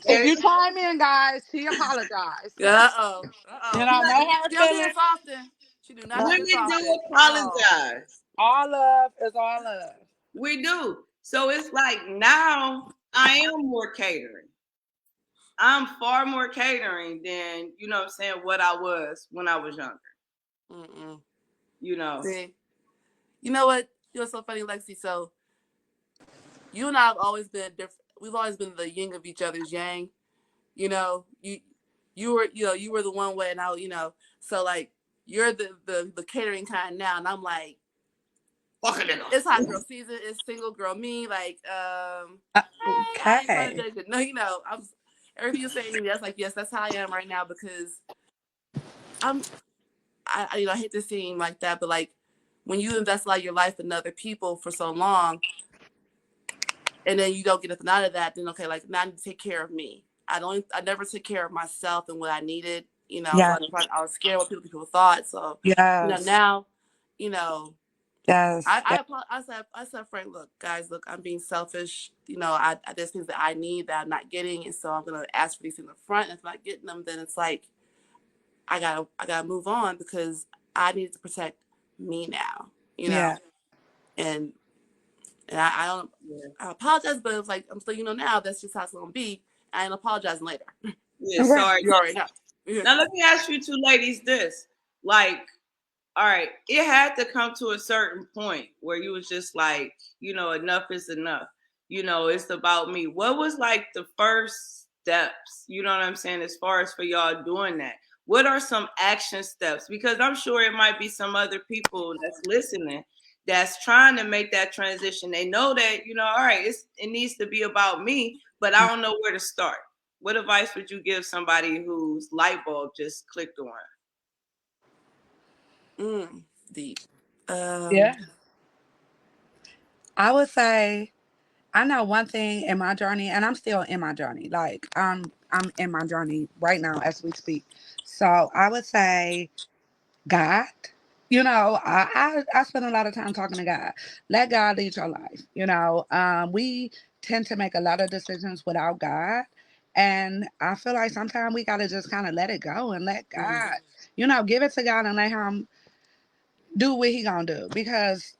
B: If
A: And
B: you chime in, guys, she apologized.
C: Uh-oh.
B: You
C: Uh-oh.
B: know, no hard
C: She don't do
B: feelings.
C: this often. She do not
B: No,
C: do this
A: women
C: often.
A: do
B: no.
A: apologize.
B: All love is all love.
A: We do. So it's like now I am more catering. I'm far more catering than, what I'm saying, what I was when I was younger.
C: Mm-mm.
A: See?
C: You know what? You're so funny, Lexi. So you and I have always been different. We've always been the yin of each other's yang. You know, you were the one way, and so like you're the catering kind now, and I'm like,
A: Fuck a nigga.
C: it's hot girl season. It's single girl me. Like, hey, I ain't trying to judge it. No, I'm everything you're saying. That's like, yes, that's how I am right now because I hate to seem like that, but like when you invest a lot of your life in other people for so long, and then you don't get nothing out of that, then okay, like now I need to take care of me. I never took care of myself and what I needed.
B: Yeah.
C: So I was scared what people thought. So
B: Yes.
C: now,
B: Yes.
C: I said, Frank, look, I'm being selfish. There's things that I need that I'm not getting, and so I'm gonna ask for these things up front. And if I'm not getting them, then it's like I gotta move on because I need to protect me now.
B: Yeah.
C: And I don't. I apologize, but it's like I'm still, now that's just how it's gonna be. I ain't apologizing later.
A: Yeah, sorry.
C: You already know. Yeah.
A: Now let me ask you two ladies this. Like, all right, it had to come to a certain point where you was just like, enough is enough. It's about me. What was like the first steps, you know what I'm saying, as far as for y'all doing that? What are some action steps? Because I'm sure it might be some other people that's listening that's trying to make that transition. They know that, all right, it needs to be about me, but I don't know where to start. What advice would you give somebody whose light bulb just clicked on?
C: Deep.
B: Yeah. I would say I know one thing in my journey, and I'm still in my journey. Like I'm in my journey right now as we speak. So I would say God. I spend a lot of time talking to God. Let God lead your life. We tend to make a lot of decisions without God. And I feel like sometimes we gotta just kind of let it go and let God, give it to God and let him do what he gonna do. Because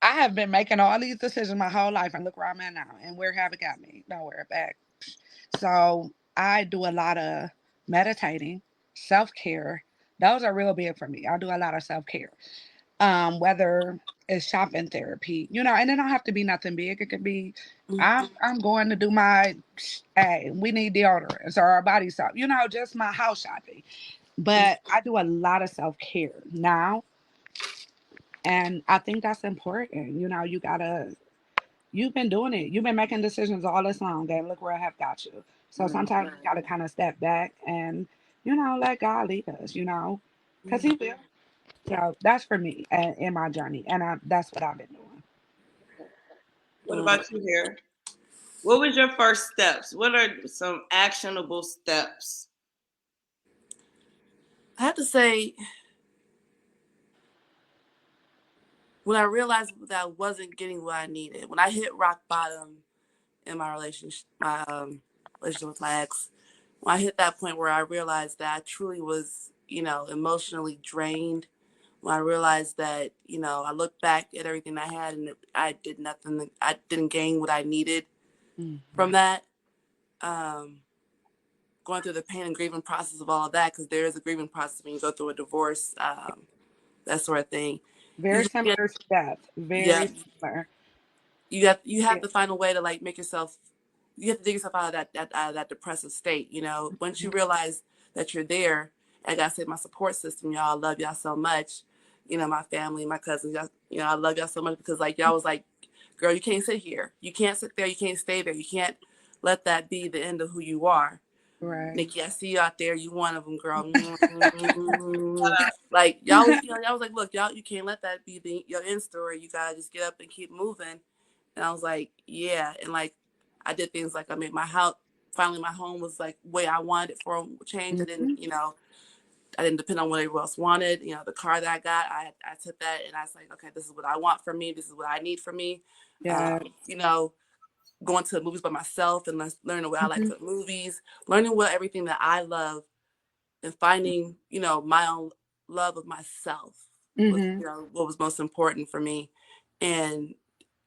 B: I have been making all these decisions my whole life and look where I'm at now and where have it got me? Nowhere back. So I do a lot of meditating, self-care. Those are real big for me. I do a lot of self-care. Whether it's shopping therapy, and it don't have to be nothing big. It could be I'm going to do my hey, we need deodorants or our body soap, just my house shopping. But I do a lot of self-care now. And I think that's important. You've been doing it. You've been making decisions all this long, and look where I have got you. So sometimes you got to kind of step back and, let God lead us, because he will. So that's for me in my journey. And that's what I've been doing.
A: What about you here? What was your first steps? What are some actionable steps?
C: I have to say, when I realized that I wasn't getting what I needed, when I hit rock bottom in my relationship with my ex, when I hit that point where I realized that I truly was, emotionally drained, when I realized that, I looked back at everything I had and I did nothing, I didn't gain what I needed from that. Going through the pain and grieving process of all of that, because there is a grieving process when you go through a divorce, that sort of thing.
B: Very similar to death. Very similar.
C: You have to find a way to like make yourself. You have to dig yourself out of that depressive state. Once you realize that you're there, I gotta say my support system, y'all. I love y'all so much. My family, my cousins, y'all, I love y'all so much because like y'all was like, girl, you can't sit here. You can't sit there. You can't stay there. You can't let that be the end of who you are.
B: Right.
C: Nikki, I see you out there. You one of them, girl. Like y'all was, y'all was like, look, y'all, you can't let that be your end story. You gotta just get up and keep moving. And I was like, yeah. And like, I did things like I made my house. Finally, my home was like the way I wanted it for a change. I didn't, I didn't depend on what everyone else wanted. The car that I got, I took that and I was like, okay, this is what I want for me. This is what I need for me.
B: Yeah.
C: Going to the movies by myself and learning what I like for movies, learning what everything that I love, and finding, my own love of myself was, what was most important for me. And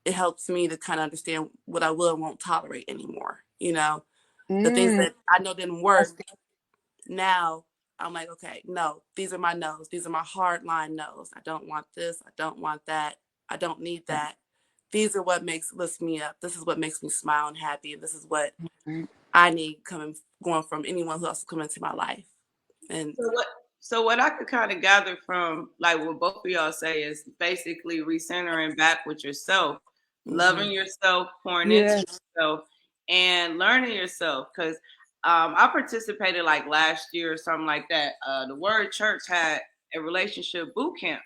C: it helps me to kind of understand what I will and won't tolerate anymore. The things that I know didn't work. Now I'm like, okay, no, these are my no's. These are my hard line no's. I don't want this. I don't want that. I don't need that. These are what lifts me up. This is what makes me smile and happy. And this is what I need going from anyone who else come into my life. And
A: so what I could kind of gather from like what both of y'all say is basically recentering back with yourself, loving yourself, pouring into yourself, and learning yourself. Because I participated like last year or something like that. The Word Church had a relationship boot camp.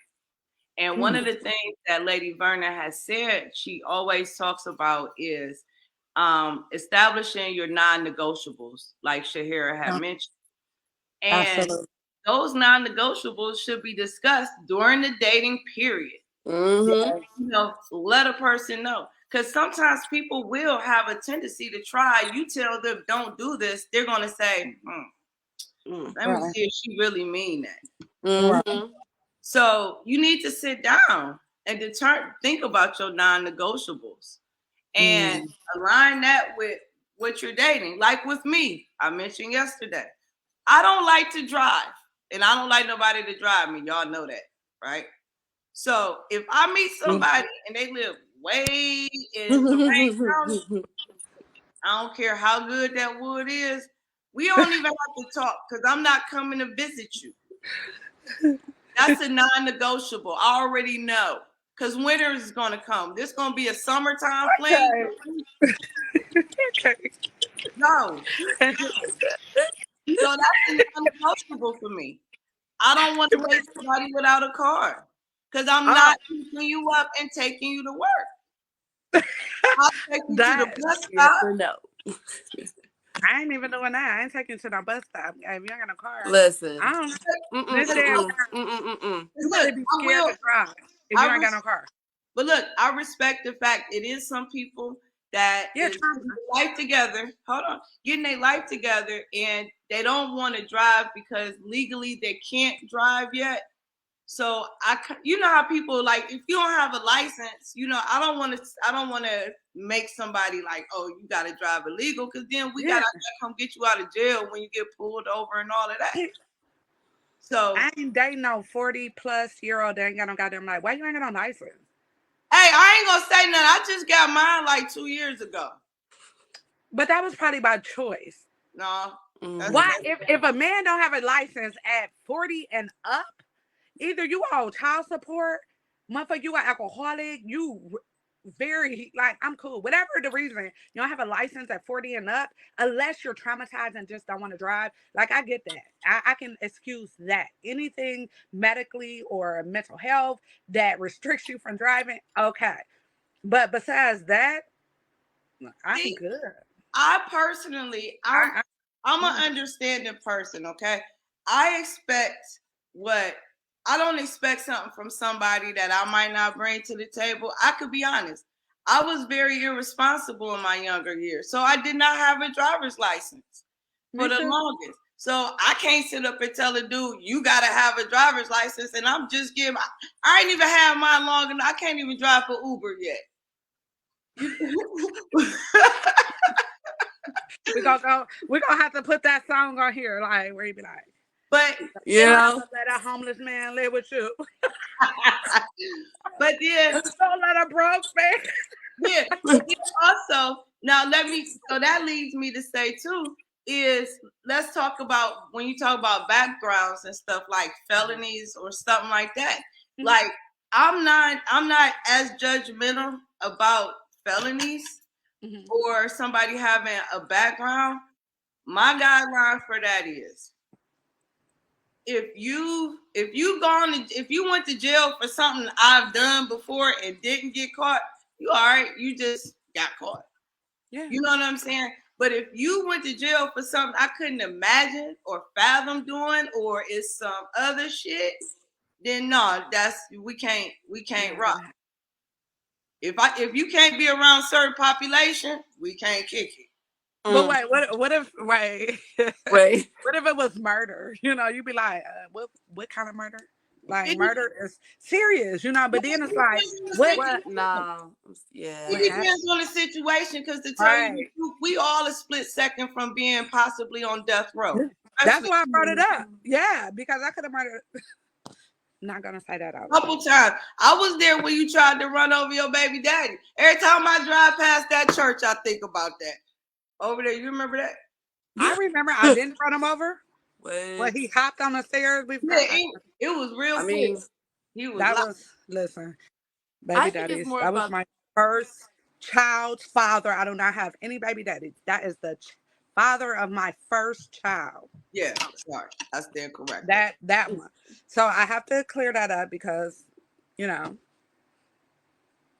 A: And one of the things that Lady Verna has said, she always talks about is establishing your non-negotiables, like Shahira had mentioned. And those non-negotiables should be discussed during the dating period. Let a person know. Because sometimes people will have a tendency to try. You tell them, don't do this. They're going to say, let me see if she really mean that. So you need to sit down and think about your non-negotiables and align that with what you're dating. Like with me, I mentioned yesterday, I don't like to drive and I don't like nobody to drive me. Y'all know that, right? So if I meet somebody and they live way in Lorain County, I don't care how good that wood is. We don't even have to talk because I'm not coming to visit you. That's a non-negotiable. I already know. Because winter is going to come. This is going to be a summertime fling. No. So that's a non-negotiable for me. I don't want to wait somebody without a car. Because I'm not picking you up and taking you to work. I'll take you to the bus stop.
C: No.
B: I ain't even doing that. I ain't taking you to no bus stop. If you ain't got no car.
C: Listen.
B: I don't. You better be scared to drive if you ain't got no car.
A: But look, I respect the fact it is some people that is getting their life together. Hold on. Getting their life together and they don't want to drive because legally they can't drive yet. So you know how people like, if you don't have a license, I don't want to make somebody like, oh, you got to drive illegal. Cause then we got to come get you out of jail when you get pulled over and all of that. So
B: I ain't dating no 40-plus-year-old that ain't got no goddamn life. Why you ain't got no license?
A: Hey, I ain't gonna say nothing. I just got mine like 2 years ago.
B: But that was probably by choice.
A: No.
B: Why? If a man don't have a license at 40 and up, either you owe child support, motherfucker, you are alcoholic, you very, like, I'm cool. Whatever the reason, you don't have a license at 40 and up, unless you're traumatized and just don't want to drive. Like, I get that. I can excuse that. Anything medically or mental health that restricts you from driving, okay. But besides that, I'm good.
A: I personally, I'm an understanding person, okay? I don't expect something from somebody that I might not bring to the table. I could be honest. I was very irresponsible in my younger years. So I did not have a driver's license for the longest. So I can't sit up and tell a dude, you got to have a driver's license. And I'm just I ain't even had mine long enough. I can't even drive for Uber yet.
B: We're gonna have to put that song on here, like where you be like,
A: but
B: let a homeless man live with you.
A: But then
B: don't let a broke man.
A: Also, now so that leads me to say too, is let's talk about when you talk about backgrounds and stuff like felonies or something like that. Like I'm not as judgmental about felonies or somebody having a background my guideline for that is if you went to jail for something I've done before and didn't get caught, you all right, you just got caught.
B: Yeah.
A: You know what I'm saying? But if you went to jail for something I couldn't imagine or fathom doing, or it's some other shit, then no, we can't rock. If you can't be around certain population, we can't kick it.
B: But wait, what if
C: Wait.
B: what if it was murder? You know, you'd be like, what kind of murder? Like murder is serious, you know. But then it's like,
C: What? No. Yeah.
A: It depends on the situation, because to tell you, we all a split second from being possibly on death row.
B: That's why I brought it up. Yeah, because I could have murdered. Not gonna say that out.
A: A couple times. I was there when you tried to run over your baby daddy. Every time I drive past that church, I think about that. Over there, you remember that?
B: I remember I didn't run him over.
C: What?
B: But he hopped on the stairs before.
A: Yeah, it was real quick. He was
B: listen, baby daddies. That was my first child's father. I do not have any baby daddies. That is the father of my first child.
A: Yeah, sorry, I stand correct.
B: That one. So I have to clear that up because, you know.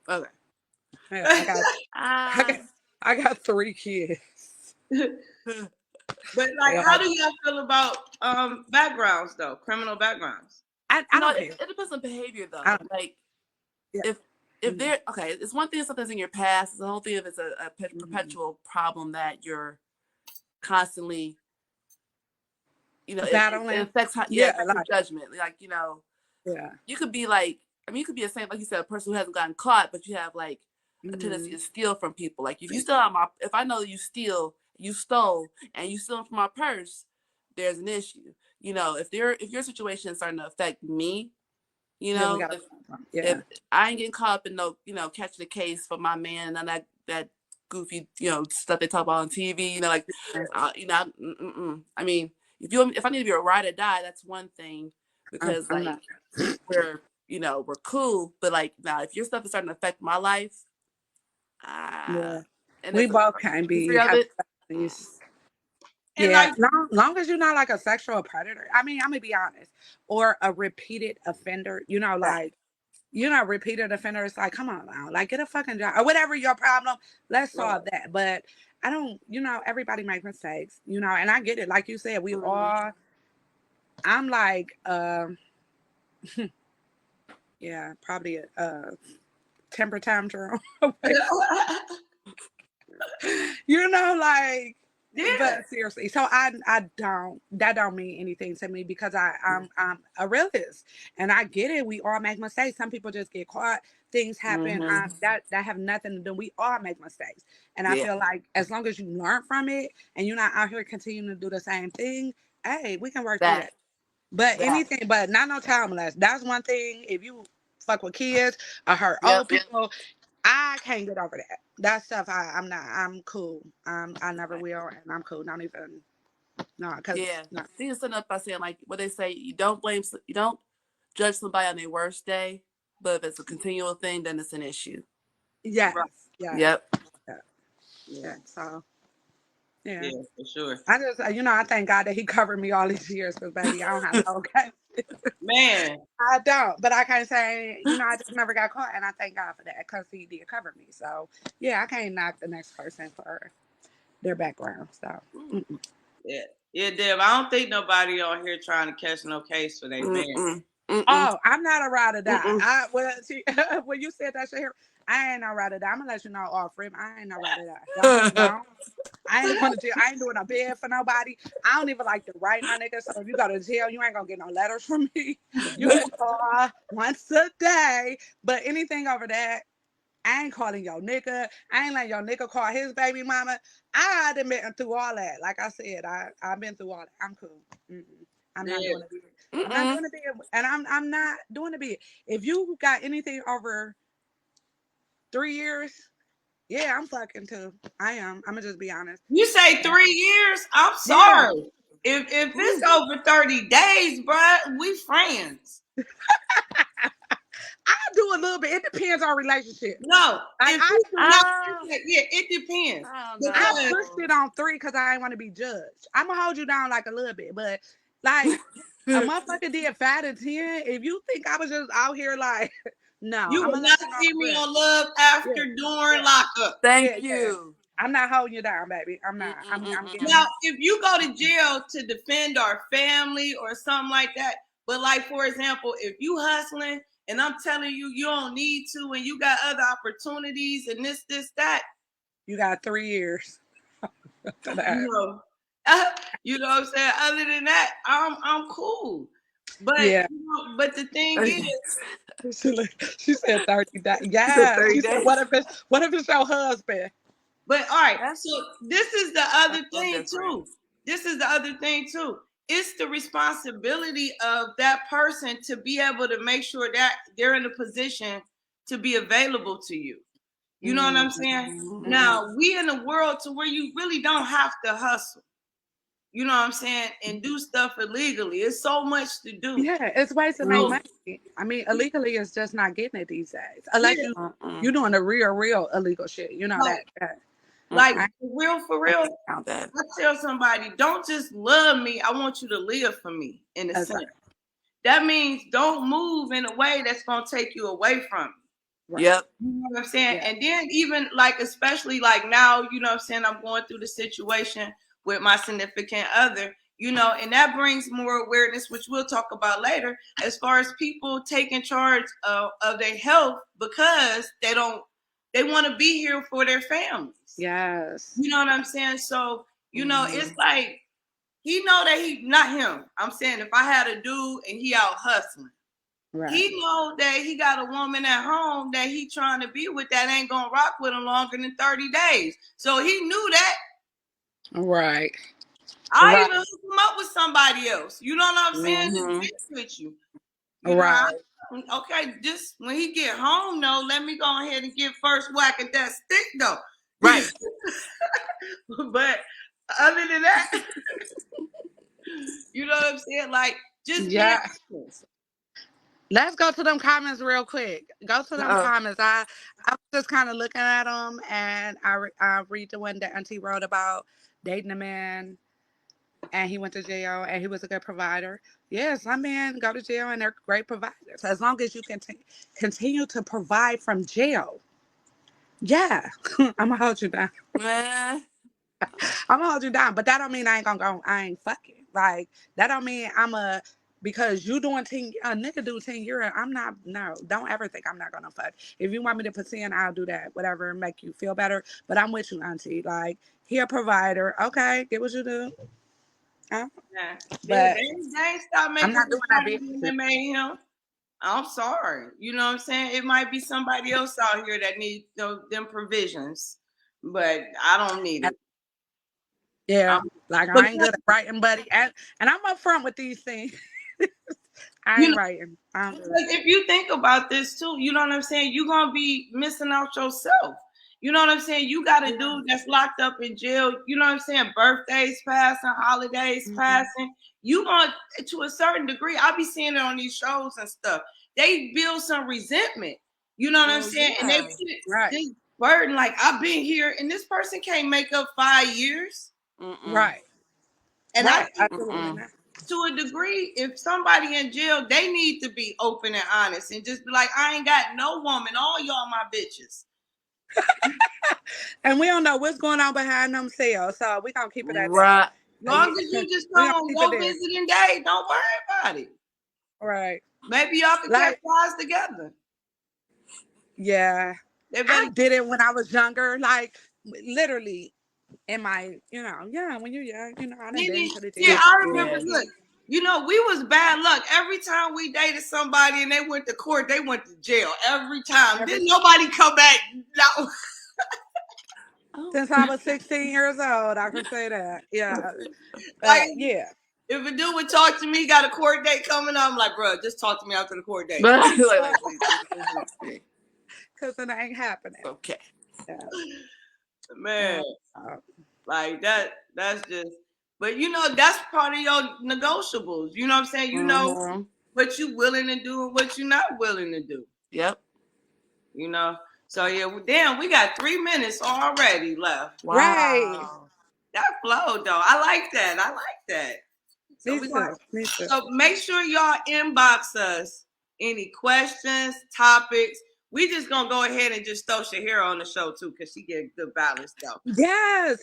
A: Okay.
B: Yeah, I got 3 kids.
A: But like, how do y'all feel about backgrounds though? Criminal backgrounds?
B: I don't care.
C: It depends on behavior though. Like, if they're okay, it's one thing if something's in your past. It's the whole thing if it's a perpetual problem that you're constantly, you know, it affects how your judgment. Like, you know, you could be like, I mean, you could be the same, like you said, a person who hasn't gotten caught, but you have like a tendency to steal from people. Like if you steal if I know you stole, and you steal from my purse, there's an issue. You know, if your situation is starting to affect me, you know, if I ain't getting caught up in no, you know, catching the case for my man and that goofy, you know, stuff they talk about on TV, you know, like, you know, I mean, if I need to be a ride or die, that's one thing, because like we're cool, but like now if your stuff is starting to affect my life,
B: and we both can't be.
A: And
B: like, long as you're not like a sexual predator. I mean, I'm gonna be honest, or a repeated offender. You know, like, you know, repeated offender. It's like, come on now, like, get a fucking job or whatever your problem. Let's solve that. But I don't. You know, everybody makes mistakes. You know, and I get it. Like you said, we all. I'm like, yeah, probably a temper tantrum. You know, like. Yeah. But seriously, so I don't mean anything to me because I'm a realist and I get it. We all make mistakes. Some people just get caught. Things happen. That have nothing to do. We all make mistakes, and I feel like as long as you learn from it and you're not out here continuing to do the same thing, hey, we can work through that. But anything, but not no child molest. That's one thing. If you fuck with kids or hurt old people, I can't get over that. That stuff, I'm cool. I never will, and I'm cool. Don't even, because
C: See, it's up by saying like what they say. You don't judge somebody on their worst day, but if it's a continual thing, then it's an issue.
B: Yes.
C: Right.
B: Yeah.
C: Yep.
B: Yeah. So. Yeah,
A: for sure.
B: I just, I thank God that He covered me all these years, because baby, I don't have no case.
A: Man,
B: I don't, but I can't say, I just never got caught, and I thank God for that because He did cover me. So yeah, I can't knock the next person for their background. So
A: yeah, Deb. I don't think nobody on here trying to catch no case for their man.
B: Oh, I'm not a ride or die. When you said that shit here, I ain't no ride or die. I'm gonna let you know off rip. I ain't no ride or die. I ain't going to jail. I ain't doing a bid for nobody. I don't even like to write my nigga. So if you go to jail, you ain't gonna get no letters from me. You can call once a day. But anything over that, I ain't calling your nigga. I ain't letting your nigga call his baby mama. I done been through all that. Like I said, I've been through all that. I'm cool. I'm not doing a bid. I'm not doing a bid, and I'm not doing a bid. If you got anything over 3 years. Yeah, I'm fucking too. I am. I'm gonna just be honest.
A: You say 3 years? I'm sorry. Yeah. If it's over 30 days, bruh, we friends.
B: I'll do a little bit. It depends on relationship.
A: No,
B: Like,
A: if you do not,
C: Oh.
A: yeah, it depends.
C: I don't
A: Because-
B: I pushed it on 3 because I didn't want to be judged. I'm gonna hold you down like a little bit, but like a motherfucker did 5 to 10. If you think I was just out here like, no,
A: You
B: I'm
A: will
B: gonna
A: not
B: let you know
A: see
B: the
A: me
B: real.
A: on Love after,
B: Yeah.
A: during
B: Yeah.
A: lockup.
C: Thank
B: Yeah, yeah.
C: you.
B: I'm not holding you down, baby. I'm not. I'm getting
A: Now, if you go to jail to defend our family or something like that, but like, for example, if you hustling and I'm telling you you don't need to and you got other opportunities and this, that,
B: you got 3 years. For that.
A: you know what I'm saying? Other than that, I'm cool. But
B: Yeah.
A: but the thing is,
B: She said 30 days. Yeah.
C: said 30
B: She said,
C: days.
B: what if it's your husband?
A: but all right,
C: That's-
A: so this is the other
C: That's so
A: thing
C: different.
A: too. This is the other thing too. It's the responsibility of that person to be able to make sure that they're in a position to be available to you. You know what I'm saying?
C: Mhm.
A: Now, we in a world to where you really don't have to hustle. You know what I'm saying? And do stuff illegally. It's so much to do.
B: Yeah, it's ways to make
A: No.
B: money. I mean, illegally is just not getting it these days. Unless
A: Yeah.
B: you doing the real illegal shit. You know
A: Like-
B: that.
A: Like,
B: I-
A: for real,
C: Count that.
A: I tell somebody, don't just love me. I want you to live for me in a
B: That's
A: sense.
B: right.
A: That means don't move in a way that's going to take you away from me.
B: Right.
C: Yep.
A: You know what I'm saying?
B: Yeah.
A: And then even like, especially like now, you know what I'm saying, I'm going through the situation with my significant other, you know, and that brings more awareness, which we'll talk about later, as far as people taking charge of their health because they want to be here for their families.
B: Yes.
A: You know what I'm saying? So, you know, it's like, he know that he, not him. I'm saying if I had a dude and he out hustling,
B: Right.
A: he know that he got a woman at home that he trying to be with that ain't gonna rock with him longer than 30 days. So he knew that.
B: Right.
A: I
B: Right.
A: even hook him up with somebody else. You know what I'm saying?
C: Mhm.
A: Just mix with you. You know,
B: Right.
A: okay, just when he get home though, let me go ahead and get first whack at that stick though.
C: Right.
A: But other than that, you know what I'm saying? Like, just be
B: Yeah.
A: honest.
B: Let's go to them comments real quick. Go to them
C: Uh-oh.
B: comments. I was just kind of looking at them, and I read the one that Auntie wrote about dating a man, and he went to jail, and he was a good provider. Yes, some men go to jail, and they're great providers. As long as you can continue to provide from jail. Yeah, I'm gonna hold you down.
C: Eh.
B: I'm gonna hold you down, but that don't mean I ain't gonna go. I ain't fucking. Like that don't mean because you doing 10, a nigga do 10 years. I'm not. No, don't ever think I'm not gonna fuck. If you want me to pretend, I'll do that. Whatever, make you feel better. But I'm with you, Auntie. Like he a provider. Okay, get what you do.
A: Yeah.
B: But
A: They ain't stop making
B: I'm not doing that
A: money when they made him. I'm sorry. You know what I'm saying? It might be somebody else out here that needs them provisions, but I don't need it.
B: Yeah, like I ain't
A: But-
B: good at writing, buddy. And I'm upfront with these things. I ain't writing. I'm good.
A: Like, if you think about this too, you know what I'm saying? You're gonna be missing out yourself. You know what I'm saying? You got a dude that's locked up in jail. You know what I'm saying? Birthdays passing, holidays passing. You gonna, to a certain degree, I'll be seeing it on these shows and stuff. They build some resentment. You know what I'm saying? And they
C: yeah.
A: put it,
B: Right.
A: this burden, like I've been here, and this person can't make up 5 years.
C: Mm-mm.
B: Right.
A: And
B: Right.
A: I think
B: Absolutely.
A: to a degree, if somebody in jail, they need to be open and honest and just be like, I ain't got no woman, all y'all my bitches.
B: And we don't know what's going on behind them cells, so we gonna keep it at that.
C: Right.
A: Long as you just
B: We
A: come
B: gonna
A: on
B: keep
A: one
B: it there.
A: visiting day, don't worry about it.
B: Right.
A: Maybe y'all can
B: Like-
A: catch ties together.
B: Yeah.
A: They
B: I
A: better
B: did it when I was younger, like literally in my, when you're young, I done been to the
A: yeah,
B: jail.
A: I remember.
C: Yeah.
A: Look, we was bad luck. Every time we dated somebody and they went to court, they went to jail. Every time. Didn't nobody come back. No.
B: Since I was 16 years old, I can say that. Yeah.
A: Like,
B: yeah.
A: if a dude would talk to me, got a court date coming up, I'm like, bro, just talk to me after the court date.
C: Like, please.
B: Because it ain't happening.
C: Okay.
B: Yeah.
A: Man,
B: Uh,
A: like that's just, but that's part of your negotiables. You know what I'm saying? You know
C: Mhm.
A: what you willing to do and what you're not willing to do.
C: Yep.
A: you know. So yeah, damn, we got 3 minutes already left.
B: Right.
A: That flowed though. I like that. I like that. So
B: Me too.
A: so make sure y'all inbox us any questions, topics. We just gonna go ahead and just throw Shahira on the show too, because she get good balance though.
B: Yes.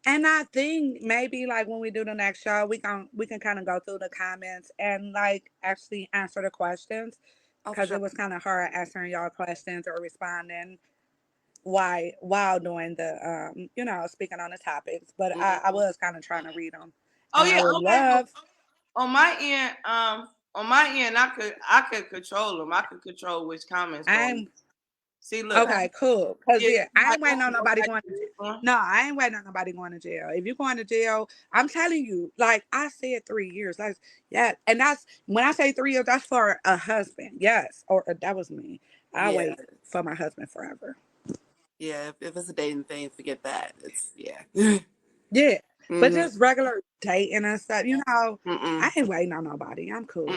B: And I think maybe like when we do the next show, we can kind of go through the comments and like actually answer the questions, because it was kind of hard answering y'all questions or responding while doing the speaking on the topics. But I was kind of trying to read them.
A: Oh
B: And
A: yeah,
B: I would
A: okay.
B: love.
A: On my end, I could control them. I could control which comments go. See, look.
B: Okay, cool. Because I ain't waiting on nobody
A: like,
B: going to jail. No, I ain't waiting on nobody going to jail. If you're going to jail, I'm telling you, like I said 3 years. Like, yeah. And that's when I say 3 years, that's for a husband. Yes. Or that was me. I wait for my husband forever.
C: Yeah, if it's a dating thing, forget that. It's
B: Yeah.
C: Mm-hmm.
B: But just regular dating and stuff, I ain't waiting on nobody. I'm cool.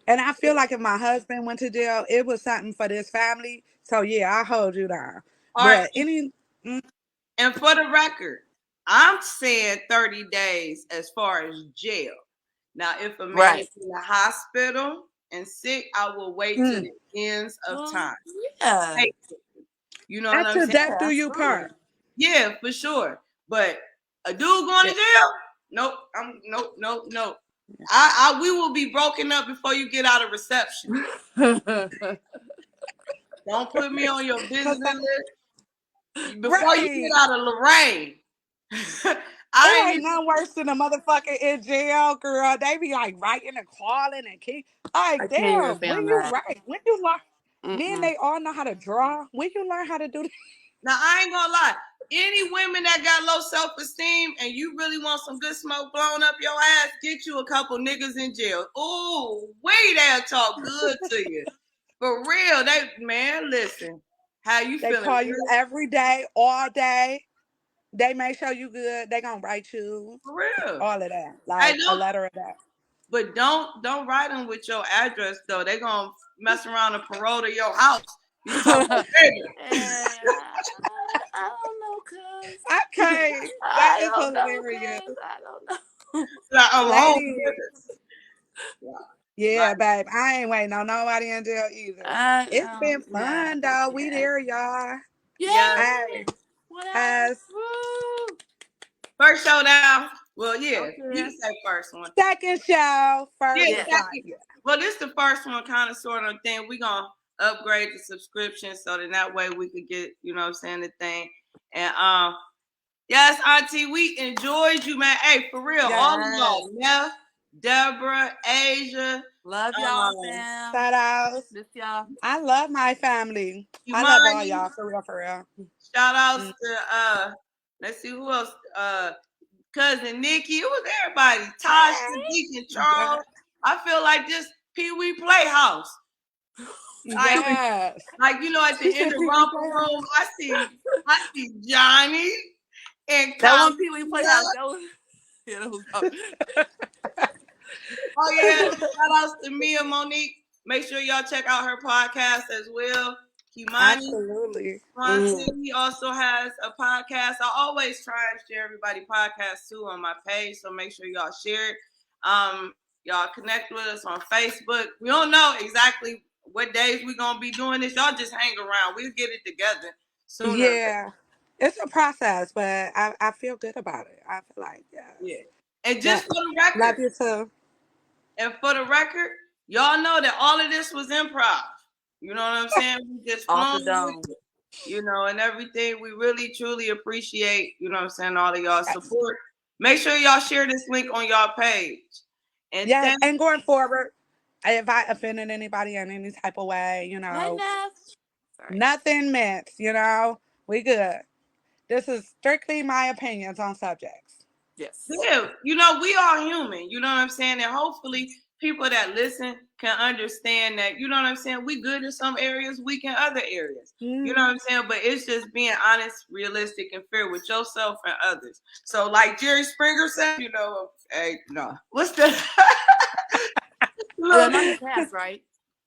B: And I feel like if my husband went to jail, it was something for this family. So yeah, I hold you down.
A: All
B: but
A: right. And for the record, I'm saying 30 days as far as jail. Now, if a man is in the hospital and sick, I will wait to the ends of time.
C: Yeah.
B: You know what I'm saying? Death do you part.
A: Yeah, for sure. But a dude going to jail? Nope. Nope. We will be broken up before you get out of reception. Don't put me on your business list before you get out of Lorraine.
B: I ain't nothing worse than a motherfucker in jail, girl. They be like writing and calling and keep like, damn, when you write, when you learn, then they all know how to draw. When you learn how to do that.
A: Now I ain't gonna lie. Any women that got low self-esteem and you really want some good smoke blown up your ass, get you a couple niggas in jail. Ooh, they'll talk good to you. For real, listen. How you feeling?
B: They call you every day, all day. They make sure you good. They gonna write you.
A: For real.
B: All of that. Like a letter of that.
A: But don't write them with your address though. They gonna mess around and parole to your house. You talking about
C: I don't know, cuz.
B: Okay. That is hilarious.
C: I don't know.
B: Yeah, babe. I ain't waiting on nobody in jail either. It's been fun though. We there, y'all.
C: Yeah.
B: Yes.
A: First showdown. Well, yeah. You can say first one.
B: Second show. First one.
A: Well, this is the first one, kind of sort of thing. We're gonna upgrade the subscription so that way we could get, the thing. And yes, Auntie, we enjoyed you, man. Hey, for real, all of y'all, Neff, Deborah, Asia.
C: Love y'all, fam.
B: Shout out.
C: Miss y'all.
B: I love my family. I love all y'all, for real.
A: Shout outs to let's see who else. Cousin Nikki. It was everybody. Tosh, Deacon, Charles. I feel like this Pee-wee Playhouse.
B: Yes.
A: Like at the end of Romper Room, I see Johnny and
C: that one Pee-wee Playhouse. That was
A: Oh yeah, shout outs to Mia Monique. Make sure y'all check out her podcast as well. Kimani.
B: Absolutely.
A: He also has a podcast. I always try and share everybody podcasts too on my page, so make sure y'all share it. Y'all connect with us on Facebook. We don't know exactly what days we're gonna be doing this. Y'all just hang around. We'll get it together soon.
B: Yeah. It's a process, but I feel good about it. I feel like
A: yeah. And just for the record,
B: love you too.
A: And for the record, y'all know that all of this was improv. You know what I'm saying? We just
C: off the dome.
A: And everything. We really truly appreciate, all of y'all support. Make sure y'all share this link on y'all page. And
B: and going forward, if I offended anybody in any type of way, nothing meant, we good. This is strictly my opinions on subjects.
C: Yes.
A: Yeah, we are human. You know what I'm saying? And hopefully people that listen can understand that, we good in some areas, weak in other areas. You know what I'm saying? But it's just being honest, realistic, and fair with yourself and others. So like Jerry Springer said, hey, no. What's the
C: Money Pass, right?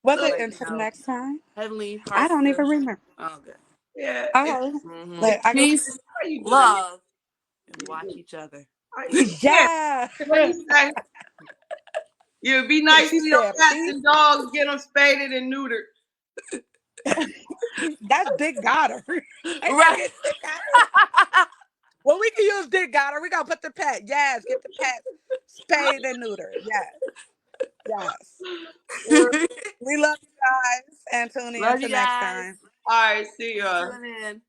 B: Was
C: So,
B: it
C: you
B: until
C: know,
B: next time?
C: heavenly
B: I
C: hearts.
B: don't even remember.
C: Oh, good.
A: Yeah.
B: Oh,
C: Mhm.
B: look, I go.
C: Peace,
A: How you doing?
C: love, and watch each other.
A: Yeah.
B: Yeah.
A: What do you say? Yeah, be nice
B: She
A: to your
B: said,
A: cats
B: "Peace."
A: and dogs. Get them spaded and neutered.
B: That's Dick Goddard.
C: Right.
B: Dick Goddard. Well, we can use Dick Goddard. We gotta put the pet. Yes, get the pet spayed and neutered. Yes, yes. We love you guys and tune in
C: Love
B: till
C: you
B: next
C: guys.
B: time.
A: All right, see y'all.
C: Tune in.